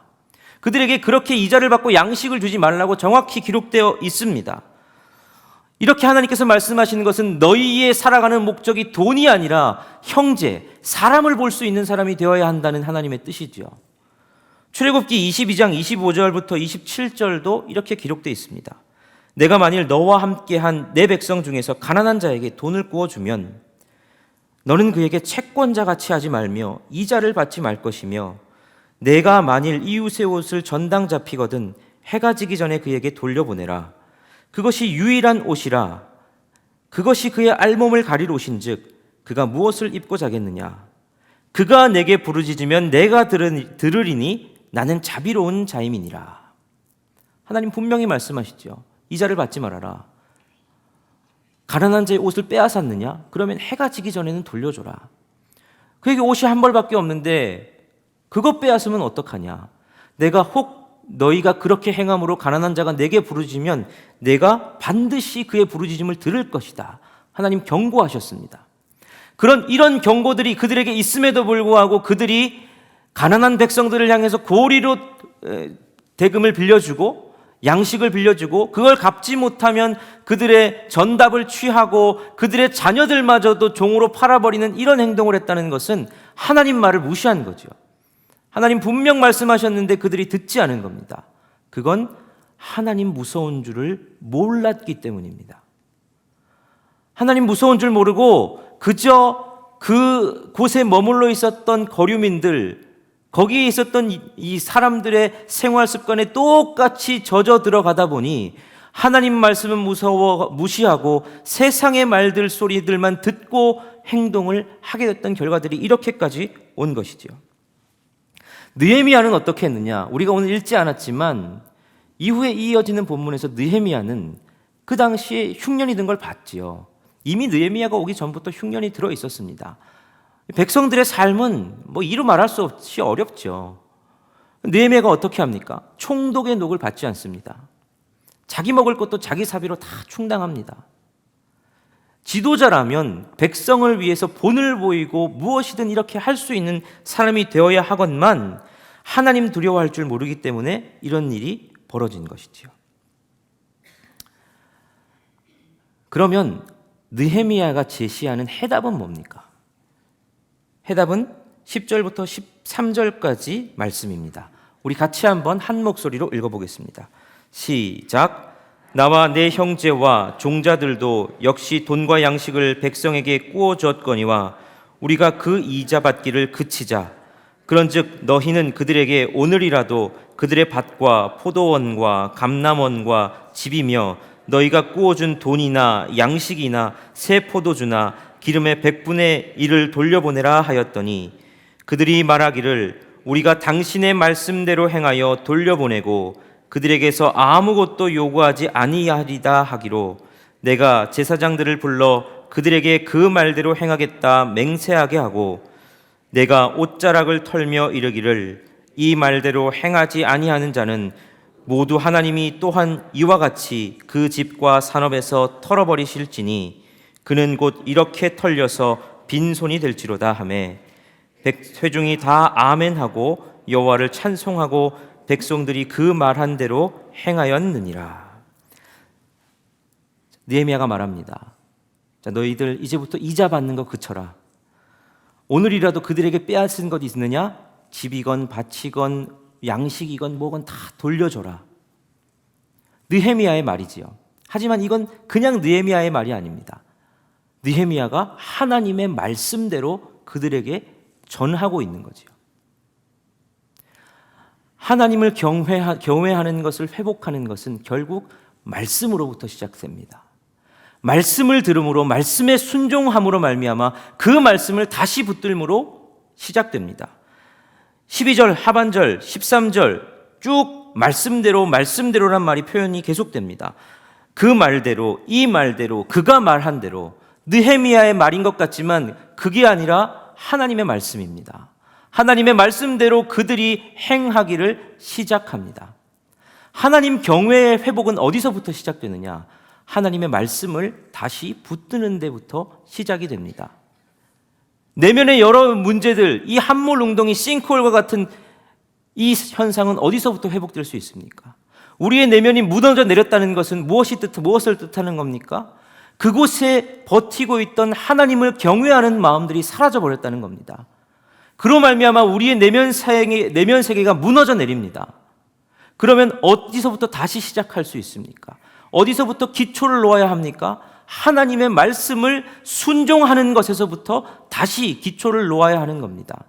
그들에게 그렇게 이자를 받고 양식을 주지 말라고 정확히 기록되어 있습니다. 이렇게 하나님께서 말씀하시는 것은 너희의 살아가는 목적이 돈이 아니라 형제, 사람을 볼 수 있는 사람이 되어야 한다는 하나님의 뜻이죠. 출애굽기 22장 25절부터 27절도 이렇게 기록되어 있습니다. 내가 만일 너와 함께한 내 백성 중에서 가난한 자에게 돈을 꾸어주면 너는 그에게 채권자 같이 하지 말며 이자를 받지 말 것이며 내가 만일 이웃의 옷을 전당 잡히거든 해가 지기 전에 그에게 돌려보내라. 그것이 유일한 옷이라. 그것이 그의 알몸을 가릴 옷인즉 그가 무엇을 입고 자겠느냐. 그가 내게 부르짖으면 내가 들으리니 나는 자비로운 자임이니라. 하나님 분명히 말씀하시죠. 이자를 받지 말아라. 가난한 자의 옷을 빼앗았느냐? 그러면 해가 지기 전에는 돌려줘라. 그에게 옷이 한 벌밖에 없는데 그것 빼앗으면 어떡하냐? 내가 혹 너희가 그렇게 행함으로 가난한 자가 내게 부르짖으면 내가 반드시 그의 부르짖음을 들을 것이다. 하나님 경고하셨습니다. 이런 경고들이 그들에게 있음에도 불구하고 그들이 가난한 백성들을 향해서 고리로 대금을 빌려주고 양식을 빌려주고 그걸 갚지 못하면 그들의 전답을 취하고 그들의 자녀들마저도 종으로 팔아버리는 이런 행동을 했다는 것은 하나님 말을 무시한 거죠. 하나님 분명 말씀하셨는데 그들이 듣지 않은 겁니다. 그건 하나님 무서운 줄을 몰랐기 때문입니다. 하나님 무서운 줄 모르고 그저 그 곳에 머물러 있었던 거류민들, 거기에 있었던 이 사람들의 생활 습관에 똑같이 젖어 들어가다 보니 하나님 말씀은 무시하고 세상의 말들 소리들만 듣고 행동을 하게 됐던 결과들이 이렇게까지 온 것이죠. 느헤미야는 어떻게 했느냐? 우리가 오늘 읽지 않았지만 이후에 이어지는 본문에서 느헤미야는 그 당시에 흉년이 든 걸 봤지요. 이미 느헤미야가 오기 전부터 흉년이 들어 있었습니다. 백성들의 삶은 이루 말할 수 없이 어렵죠. 느헤미야가 어떻게 합니까? 총독의 녹을 받지 않습니다. 자기 먹을 것도 자기 사비로 다 충당합니다. 지도자라면 백성을 위해서 본을 보이고 무엇이든 이렇게 할 수 있는 사람이 되어야 하건만 하나님 두려워할 줄 모르기 때문에 이런 일이 벌어진 것이지요. 그러면 느헤미야가 제시하는 해답은 뭡니까? 해답은 10절부터 13절까지 말씀입니다. 우리 같이 한번 한 목소리로 읽어보겠습니다. 시작. 나와 내 형제와 종자들도 역시 돈과 양식을 백성에게 꾸어 주었거니와 우리가 그 이자 받기를 그치자. 그런즉 너희는 그들에게 오늘이라도 그들의 밭과 포도원과 감람원과 집이며 너희가 꾸어준 돈이나 양식이나 새 포도주나 기름의 100분의 1을 돌려보내라 하였더니 그들이 말하기를 우리가 당신의 말씀대로 행하여 돌려보내고 그들에게서 아무것도 요구하지 아니하리다 하기로 내가 제사장들을 불러 그들에게 그 말대로 행하겠다 맹세하게 하고 내가 옷자락을 털며 이르기를 이 말대로 행하지 아니하는 자는 모두 하나님이 또한 이와 같이 그 집과 산업에서 털어버리실지니 그는 곧 이렇게 털려서 빈손이 될지로다 하매 회중이 다 아멘하고 여호와를 찬송하고 백성들이 그 말한 대로 행하였느니라. 느헤미야가 말합니다. 자, 너희들 이제부터 이자 받는 거 그쳐라. 오늘이라도 그들에게 빼앗은 것 있느냐? 집이건 밭이건 양식이건 뭐건 다 돌려줘라. 느헤미야의 말이지요. 하지만 이건 그냥 느헤미야의 말이 아닙니다. 느헤미야가 하나님의 말씀대로 그들에게 전하고 있는 거지요. 하나님을 경외하는 것을 회복하는 것은 결국 말씀으로부터 시작됩니다. 말씀을 들음으로 말씀에 순종함으로 말미암아 그 말씀을 다시 붙들므로 시작됩니다. 12절 하반절 13절 쭉 말씀대로란 말이 표현이 계속됩니다. 그 말대로 이 말대로 그가 말한 대로 느헤미야의 말인 것 같지만 그게 아니라 하나님의 말씀입니다. 하나님의 말씀대로 그들이 행하기를 시작합니다. 하나님 경외의 회복은 어디서부터 시작되느냐? 하나님의 말씀을 다시 붙드는 데부터 시작이 됩니다. 내면의 여러 문제들, 이 함몰 운동이 싱크홀과 같은 이 현상은 어디서부터 회복될 수 있습니까? 우리의 내면이 무너져 내렸다는 것은 무엇을 뜻하는 겁니까? 그곳에 버티고 있던 하나님을 경외하는 마음들이 사라져 버렸다는 겁니다. 그로 말미암아 우리의 내면 세계가 무너져 내립니다. 그러면 어디서부터 다시 시작할 수 있습니까? 어디서부터 기초를 놓아야 합니까? 하나님의 말씀을 순종하는 것에서부터 다시 기초를 놓아야 하는 겁니다.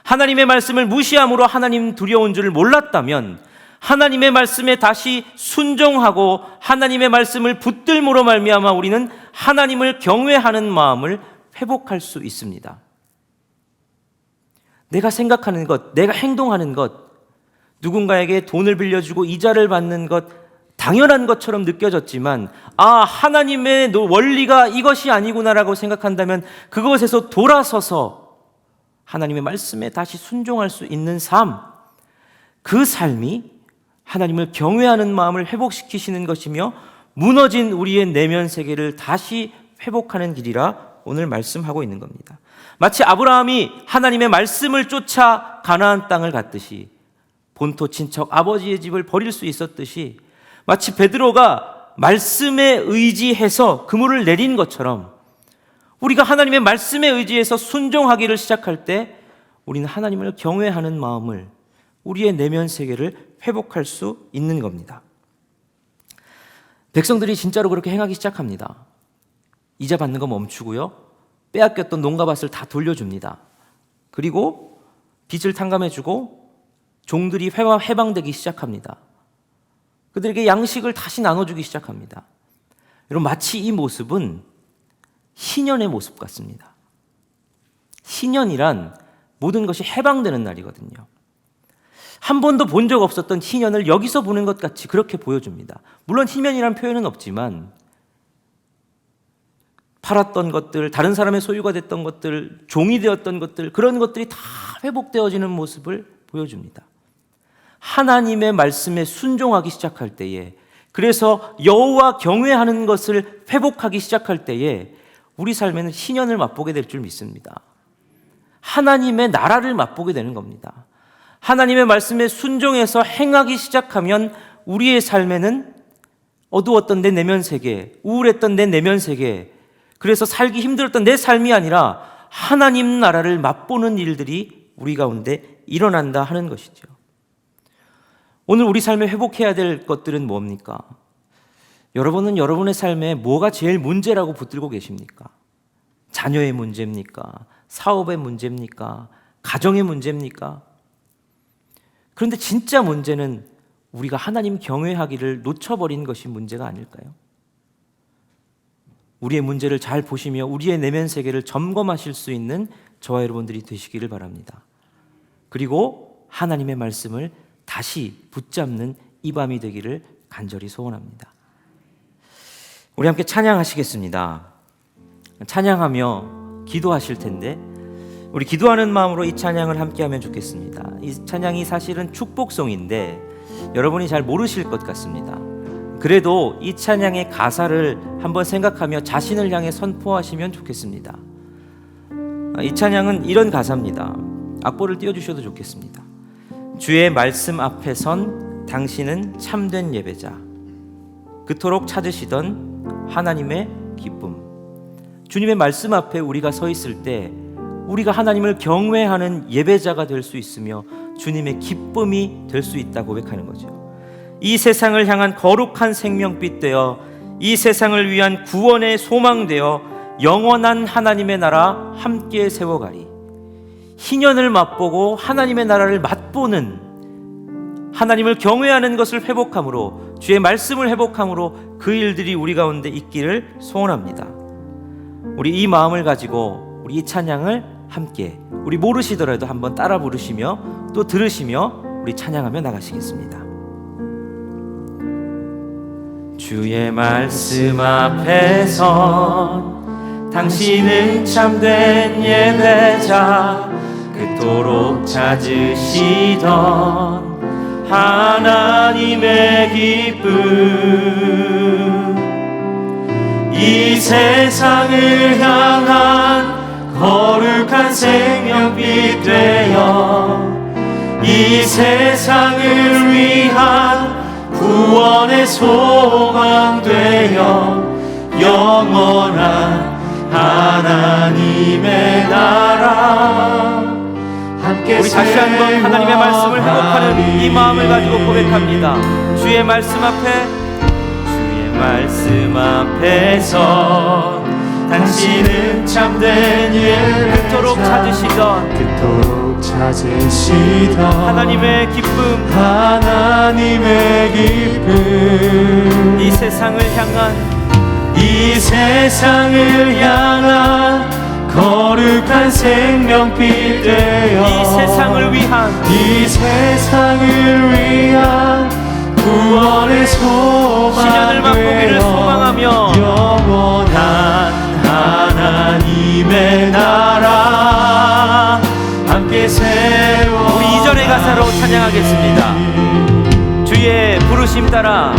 하나님의 말씀을 무시함으로 하나님 두려운 줄을 몰랐다면 하나님의 말씀에 다시 순종하고 하나님의 말씀을 붙들므로 말미암아 우리는 하나님을 경외하는 마음을 회복할 수 있습니다. 내가 생각하는 것, 내가 행동하는 것, 누군가에게 돈을 빌려주고 이자를 받는 것, 당연한 것처럼 느껴졌지만 하나님의 원리가 이것이 아니구나라고 생각한다면 그것에서 돌아서서 하나님의 말씀에 다시 순종할 수 있는 삶, 그 삶이 하나님을 경외하는 마음을 회복시키시는 것이며 무너진 우리의 내면 세계를 다시 회복하는 길이라 오늘 말씀하고 있는 겁니다. 마치 아브라함이 하나님의 말씀을 쫓아 가나안 땅을 갔듯이, 본토 친척 아버지의 집을 버릴 수 있었듯이, 마치 베드로가 말씀에 의지해서 그물을 내린 것처럼 우리가 하나님의 말씀에 의지해서 순종하기를 시작할 때 우리는 하나님을 경외하는 마음을, 우리의 내면 세계를 회복할 수 있는 겁니다. 백성들이 진짜로 그렇게 행하기 시작합니다. 이자 받는 거 멈추고요, 빼앗겼던 농가밭을 다 돌려줍니다. 그리고 빚을 탕감해주고 종들이 해방되기 시작합니다. 그들에게 양식을 다시 나눠주기 시작합니다. 여러분, 마치 이 모습은 희년의 모습 같습니다. 희년이란 모든 것이 해방되는 날이거든요. 한 번도 본 적 없었던 희년을 여기서 보는 것 같이 그렇게 보여줍니다. 물론 희년이란 표현은 없지만 팔았던 것들, 다른 사람의 소유가 됐던 것들, 종이 되었던 것들, 그런 것들이 다 회복되어지는 모습을 보여줍니다. 하나님의 말씀에 순종하기 시작할 때에, 그래서 여호와 경외하는 것을 회복하기 시작할 때에 우리 삶에는 희년을 맛보게 될 줄 믿습니다. 하나님의 나라를 맛보게 되는 겁니다. 하나님의 말씀에 순종해서 행하기 시작하면 우리의 삶에는 어두웠던 내 내면 세계, 우울했던 내 내면 세계, 그래서 살기 힘들었던 내 삶이 아니라 하나님 나라를 맛보는 일들이 우리 가운데 일어난다 하는 것이죠. 오늘 우리 삶에 회복해야 될 것들은 뭡니까? 여러분은 여러분의 삶에 뭐가 제일 문제라고 붙들고 계십니까? 자녀의 문제입니까? 사업의 문제입니까? 가정의 문제입니까? 그런데 진짜 문제는 우리가 하나님 경외하기를 놓쳐버린 것이 문제가 아닐까요? 우리의 문제를 잘 보시며 우리의 내면 세계를 점검하실 수 있는 저와 여러분들이 되시기를 바랍니다. 그리고 하나님의 말씀을 다시 붙잡는 이 밤이 되기를 간절히 소원합니다. 우리 함께 찬양하시겠습니다. 찬양하며 기도하실 텐데 우리 기도하는 마음으로 이 찬양을 함께 하면 좋겠습니다. 이 찬양이 사실은 축복송인데 여러분이 잘 모르실 것 같습니다. 그래도 이 찬양의 가사를 한번 생각하며 자신을 향해 선포하시면 좋겠습니다. 이 찬양은 이런 가사입니다. 악보를 띄워주셔도 좋겠습니다. 주의 말씀 앞에 선 당신은 참된 예배자, 그토록 찾으시던 하나님의 기쁨. 주님의 말씀 앞에 우리가 서 있을 때 우리가 하나님을 경외하는 예배자가 될 수 있으며 주님의 기쁨이 될 수 있다고 고백하는 거죠. 이 세상을 향한 거룩한 생명빛 되어 이 세상을 위한 구원의 소망 되어 영원한 하나님의 나라 함께 세워가리. 희년을 맛보고 하나님의 나라를 맛보는, 하나님을 경외하는 것을 회복함으로, 주의 말씀을 회복함으로 그 일들이 우리 가운데 있기를 소원합니다. 우리 이 마음을 가지고 우리 이 찬양을 함께, 우리 모르시더라도 한번 따라 부르시며 또 들으시며 우리 찬양하며 나가시겠습니다. 주의 말씀 앞에 선 당신은 참된 예배자, 그토록 찾으시던 하나님의 기쁨. 이 세상을 향한 거룩한 생명빛 되어 이 세상을 위한 구원의 소망 되어 영원한 하나님의 나라 함께. 우리 다시 한번 하나님의 말씀을 회복하는 이 마음을 가지고 고백합니다. 주의 말씀 앞에서 당신은 참된 예배자, 그토록 찾으시던 하나님의 기쁨, 이 세상을 향한 거룩한 생명빛 되어 이 세상을 위한 구원의 소망 부르심 따라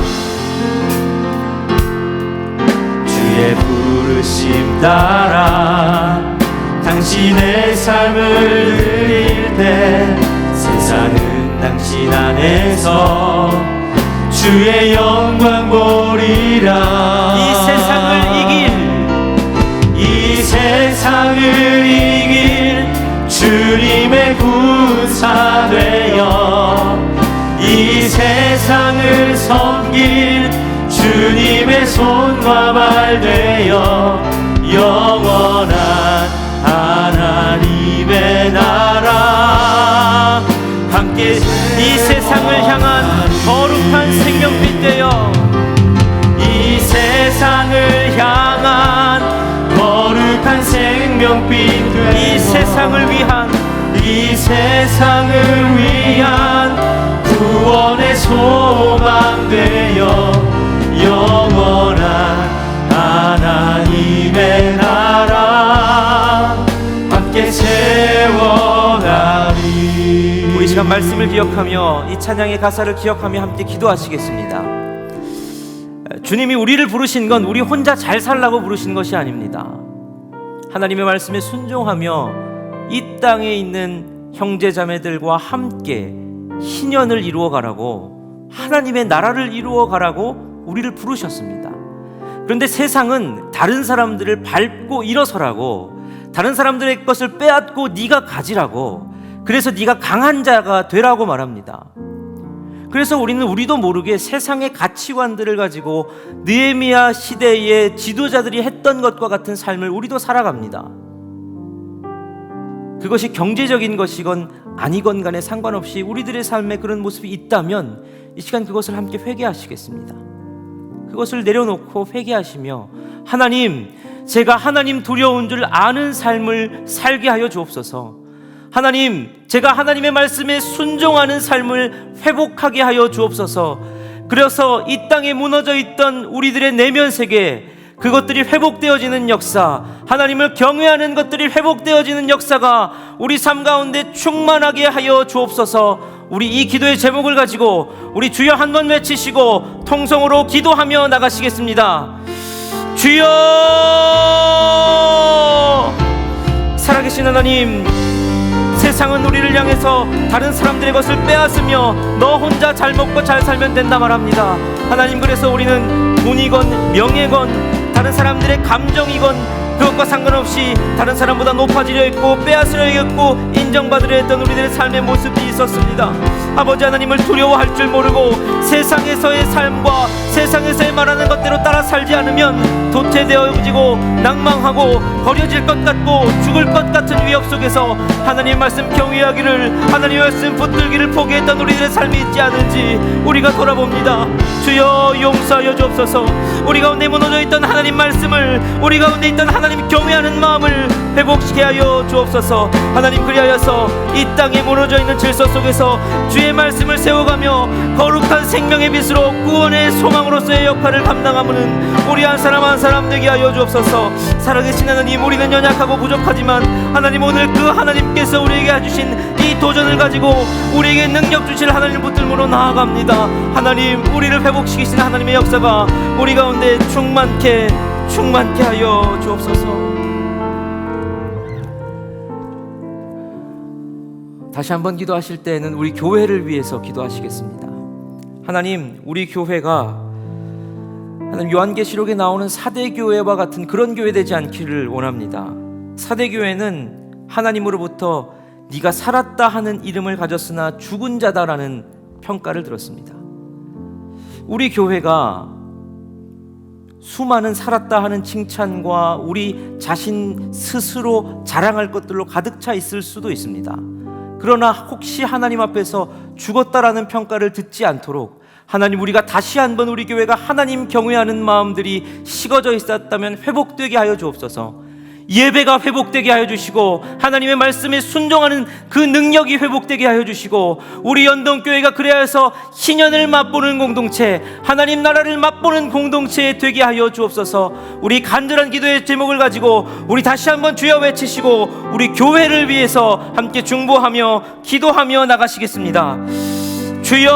주의 부르심 따라 당신의 삶을 누릴 때 세상은 당신 안에서 주의 영광 보리라. 이 세상을 이길 주님의 군사 되어 이 세상을 섬길 주님의 손과 발 되어 영원한 하나님의 나라 함께 이 세상을 향한 거룩한 생명빛 되어 이 세상을 향한 거룩한 생명빛 되어 이 세상을 위한 구원의 소망 되어 영원한 하나님의 나라 함께 세워가리. 우리 시간 말씀을 기억하며 이 찬양의 가사를 기억하며 함께 기도하시겠습니다. 주님이 우리를 부르신 건 우리 혼자 잘 살라고 부르신 것이 아닙니다. 하나님의 말씀에 순종하며 이 땅에 있는 형제자매들과 함께 희년을 이루어가라고, 하나님의 나라를 이루어가라고 우리를 부르셨습니다. 그런데 세상은 다른 사람들을 밟고 일어서라고, 다른 사람들의 것을 빼앗고 네가 가지라고, 그래서 네가 강한 자가 되라고 말합니다. 그래서 우리도 모르게 세상의 가치관들을 가지고 느헤미야 시대의 지도자들이 했던 것과 같은 삶을 우리도 살아갑니다. 그것이 경제적인 것이건 아니건 간에 상관없이 우리들의 삶에 그런 모습이 있다면 이 시간 그것을 함께 회개하시겠습니다. 그것을 내려놓고 회개하시며, 하나님, 제가 하나님 두려운 줄 아는 삶을 살게 하여 주옵소서. 하나님, 제가 하나님의 말씀에 순종하는 삶을 회복하게 하여 주옵소서. 그래서 이 땅에 무너져 있던 우리들의 내면 세계, 그것들이 회복되어지는 역사, 하나님을 경외하는 것들이 회복되어지는 역사가 우리 삶 가운데 충만하게 하여 주옵소서. 우리 이 기도의 제목을 가지고 우리 주여 한번 외치시고 통성으로 기도하며 나가시겠습니다. 주여! 살아계신 하나님, 세상은 우리를 향해서 다른 사람들의 것을 빼앗으며 너 혼자 잘 먹고 잘 살면 된다 말합니다. 하나님, 그래서 우리는 돈이건 명예건 다른 사람들의 감정이건 그것과 상관없이 다른 사람보다 높아지려 했고 빼앗으려 했고 인정받으려 했던 우리들의 삶의 모습이 있었습니다. 아버지 하나님을 두려워할 줄 모르고 세상에서의 삶과 세상에서의 말하는 것대로 따라 살지 않으면 도태되어지고 낭망하고 버려질 것 같고 죽을 것 같은 위협 속에서 하나님 말씀 경외하기를, 하나님 말씀 붙들기를 포기했던 우리들의 삶이 있지 않은지 우리가 돌아봅니다. 주여 용서하여 주옵소서. 우리 가운데 무너져 있던 하나님 말씀을, 우리 가운데 있던 하나님 경외하는 마음을 회복시켜 하여 주옵소서. 하나님, 그리하여서 이 땅에 무너져 있는 질서 속에서 주의 말씀을 세워가며 거룩한 생명의 빛으로 구원의 소망으로서의 역할을 감당하는 우리 한 사람 한 사람 되게 하여 주옵소서. 살아계신 하나님, 우리는 연약하고 부족하지만 하나님, 오늘 그 하나님께서 우리에게 해주신 이 도전을 가지고 우리에게 능력 주실 하나님 붙들므로 나아갑니다. 하나님, 우리를 회복시키신 하나님의 역사가 우리 가운데 충만케 하여 주옵소서. 다시 한번 기도하실 때에는 우리 교회를 위해서 기도하시겠습니다. 하나님, 우리 교회가 하나님 요한계시록에 나오는 사대교회와 같은 그런 교회 되지 않기를 원합니다. 사대교회는 하나님으로부터 네가 살았다 하는 이름을 가졌으나 죽은 자다라는 평가를 들었습니다. 우리 교회가 수많은 살았다 하는 칭찬과 우리 자신 스스로 자랑할 것들로 가득 차 있을 수도 있습니다. 그러나 혹시 하나님 앞에서 죽었다라는 평가를 듣지 않도록 하나님, 우리가 다시 한번 우리 교회가 하나님 경외하는 마음들이 식어져 있었다면 회복되게 하여 주옵소서. 예배가 회복되게 하여 주시고 하나님의 말씀에 순종하는 그 능력이 회복되게 하여 주시고 우리 연동교회가 그래서 희년을 맛보는 공동체, 하나님 나라를 맛보는 공동체 되게 하여 주옵소서. 우리 간절한 기도의 제목을 가지고 우리 다시 한번 주여 외치시고 우리 교회를 위해서 함께 중보하며 기도하며 나가시겠습니다. 주여!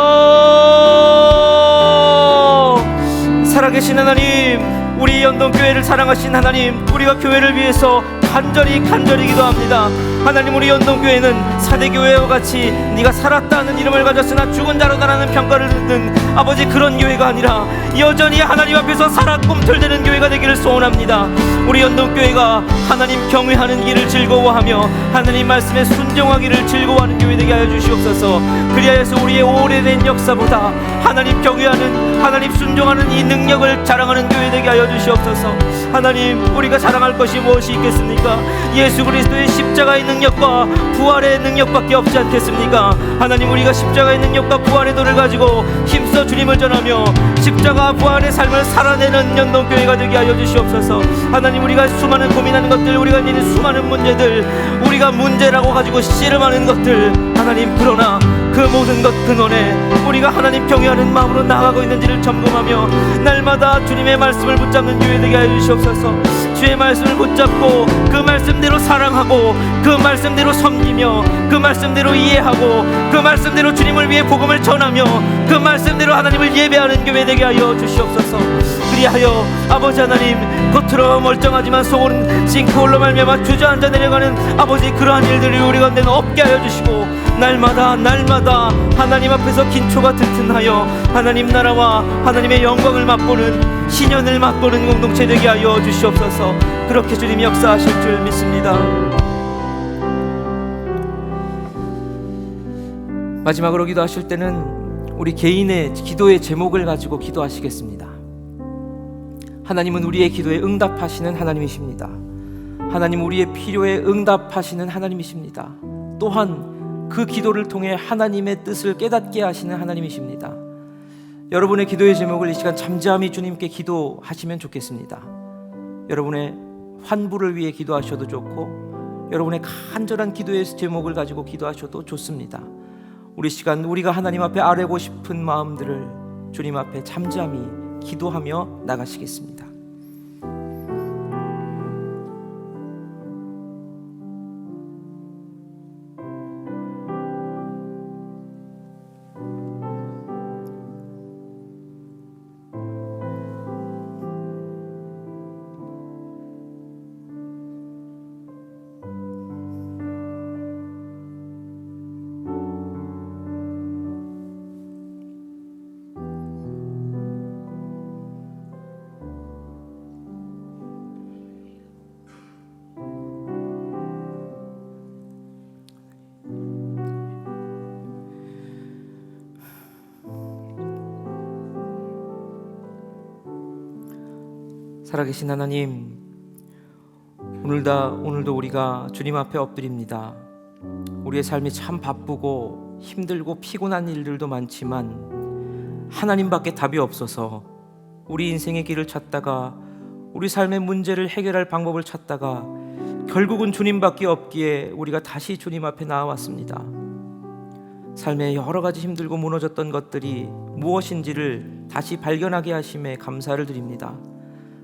살아계신 하나님, 우리 연동교회를 사랑하신 하나님, 우리가 교회를 위해서 간절히 기도합니다. 하나님, 우리 연동교회는 사대교회와 같이 네가 살았다는 이름을 가졌으나 죽은 자로다라는 평가를 듣는 아버지 그런 교회가 아니라 여전히 하나님 앞에서 살아 꿈틀대는 교회가 되기를 소원합니다. 우리 연동교회가 하나님 경외하는 길을 즐거워하며 하나님 말씀에 순종하기를 즐거워하는 교회 되게 하여 주시옵소서. 그리하여서 우리의 오래된 역사보다 하나님 경외하는, 하나님 순종하는 이 능력을 자랑하는 교회 되게 하여 주시옵소서. 하나님, 우리가 자랑할 것이 무엇이 있겠습니까? 예수 그리스도의 십자가의 능력과 부활의 능력밖에 없지 않겠습니까? 하나님, 우리가 십자가의 능력과 부활의 도를 가지고 힘써 주님을 전하며 십자가 부활의 삶을 살아내는 연동교회가 되게 하여 주시옵소서. 하나님, 우리가 수많은 고민하는 것들, 우리가 있는 수많은 문제들, 우리가 문제라고 가지고 씨름하는 것들, 하나님, 그러나 그 모든 것 근원에 우리가 하나님 경외하는 마음으로 나아가고 있는지를 점검하며 날마다 주님의 말씀을 붙잡는 교회 되게 하여 주시옵소서. 주의 말씀을 붙잡고 그 말씀대로 사랑하고 그 말씀대로 섬기며 그 말씀대로 이해하고 그 말씀대로 주님을 위해 복음을 전하며 그 말씀대로 하나님을 예배하는 교회 되게 하여 주시옵소서. 그리하여 아버지 하나님, 겉으로 멀쩡하지만 속은 싱크홀로 말미암아 주저앉아 내려가는 아버지 그러한 일들이 우리 가운데는 없게 하여 주시고 날마다 하나님 앞에서 긴초가 튼튼하여 하나님 나라와 하나님의 영광을 맛보는 신년을 맛보는 공동체 되게 하여 주시옵소서. 그렇게 주님이 역사하실 줄 믿습니다. 마지막으로 기도하실 때는 우리 개인의 기도의 제목을 가지고 기도하시겠습니다. 하나님은 우리의 기도에 응답하시는 하나님이십니다. 하나님, 우리의 필요에 응답하시는 하나님이십니다. 또한 그 기도를 통해 하나님의 뜻을 깨닫게 하시는 하나님이십니다. 여러분의 기도의 제목을 이 시간 잠잠히 주님께 기도하시면 좋겠습니다. 여러분의 환부를 위해 기도하셔도 좋고 여러분의 간절한 기도의 제목을 가지고 기도하셔도 좋습니다. 우리 시간 우리가 하나님 앞에 아뢰고 싶은 마음들을 주님 앞에 잠잠히 기도하며 나가시겠습니다. 살아계신 하나님, 오늘도 우리가 주님 앞에 엎드립니다. 우리의 삶이 참 바쁘고 힘들고 피곤한 일들도 많지만 하나님밖에 답이 없어서 우리 인생의 길을 찾다가 우리 삶의 문제를 해결할 방법을 찾다가 결국은 주님밖에 없기에 우리가 다시 주님 앞에 나와왔습니다. 삶에 여러 가지 힘들고 무너졌던 것들이 무엇인지를 다시 발견하게 하심에 감사를 드립니다.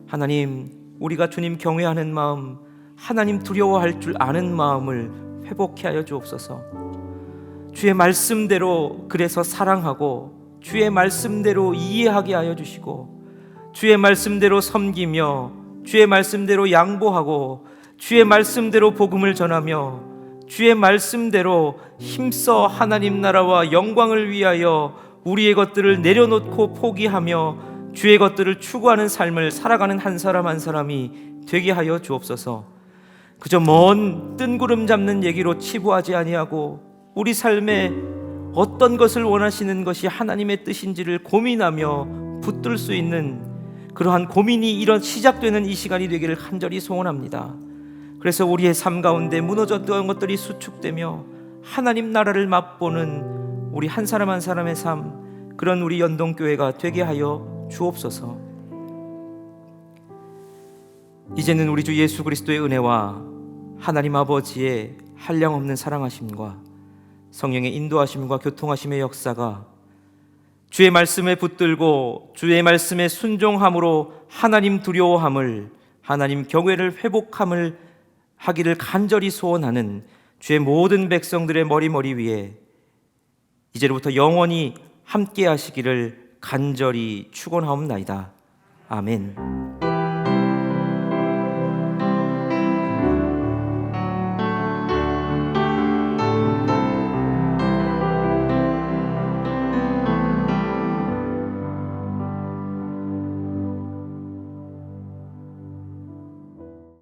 하나님, 우리가 주님 경외하는 마음, 하나님 두려워할 줄 아는 마음을 회복케 하여 주옵소서. 주의 말씀대로 그래서 사랑하고 주의 말씀대로 이해하게 하여 주시고 주의 말씀대로 섬기며 주의 말씀대로 양보하고 주의 말씀대로 복음을 전하며 주의 말씀대로 힘써 하나님 나라와 영광을 위하여 우리의 것들을 내려놓고 포기하며 주의 것들을 추구하는 삶을 살아가는 한 사람 한 사람이 되게 하여 주옵소서. 그저 먼 뜬구름 잡는 얘기로 치부하지 아니하고 우리 삶에 어떤 것을 원하시는 것이 하나님의 뜻인지를 고민하며 붙들 수 있는 그러한 고민이 시작되는 이 시간이 되기를 간절히 소원합니다. 그래서 우리의 삶 가운데 무너졌던 것들이 수축되며 하나님 나라를 맛보는 우리 한 사람 한 사람의 삶, 그런 우리 연동교회가 되게 하여 주옵소서. 이제는 우리 주 예수 그리스도의 은혜와 하나님 아버지의 한량없는 사랑하심과 성령의 인도하심과 교통하심의 역사가 주의 말씀에 붙들고 주의 말씀에 순종함으로 하나님 두려워함을, 하나님 경외를 회복함을 하기를 간절히 소원하는 주의 모든 백성들의 머리 위에 이제로부터 영원히 함께 하시기를 간절히 축원하옵나이다. 아멘.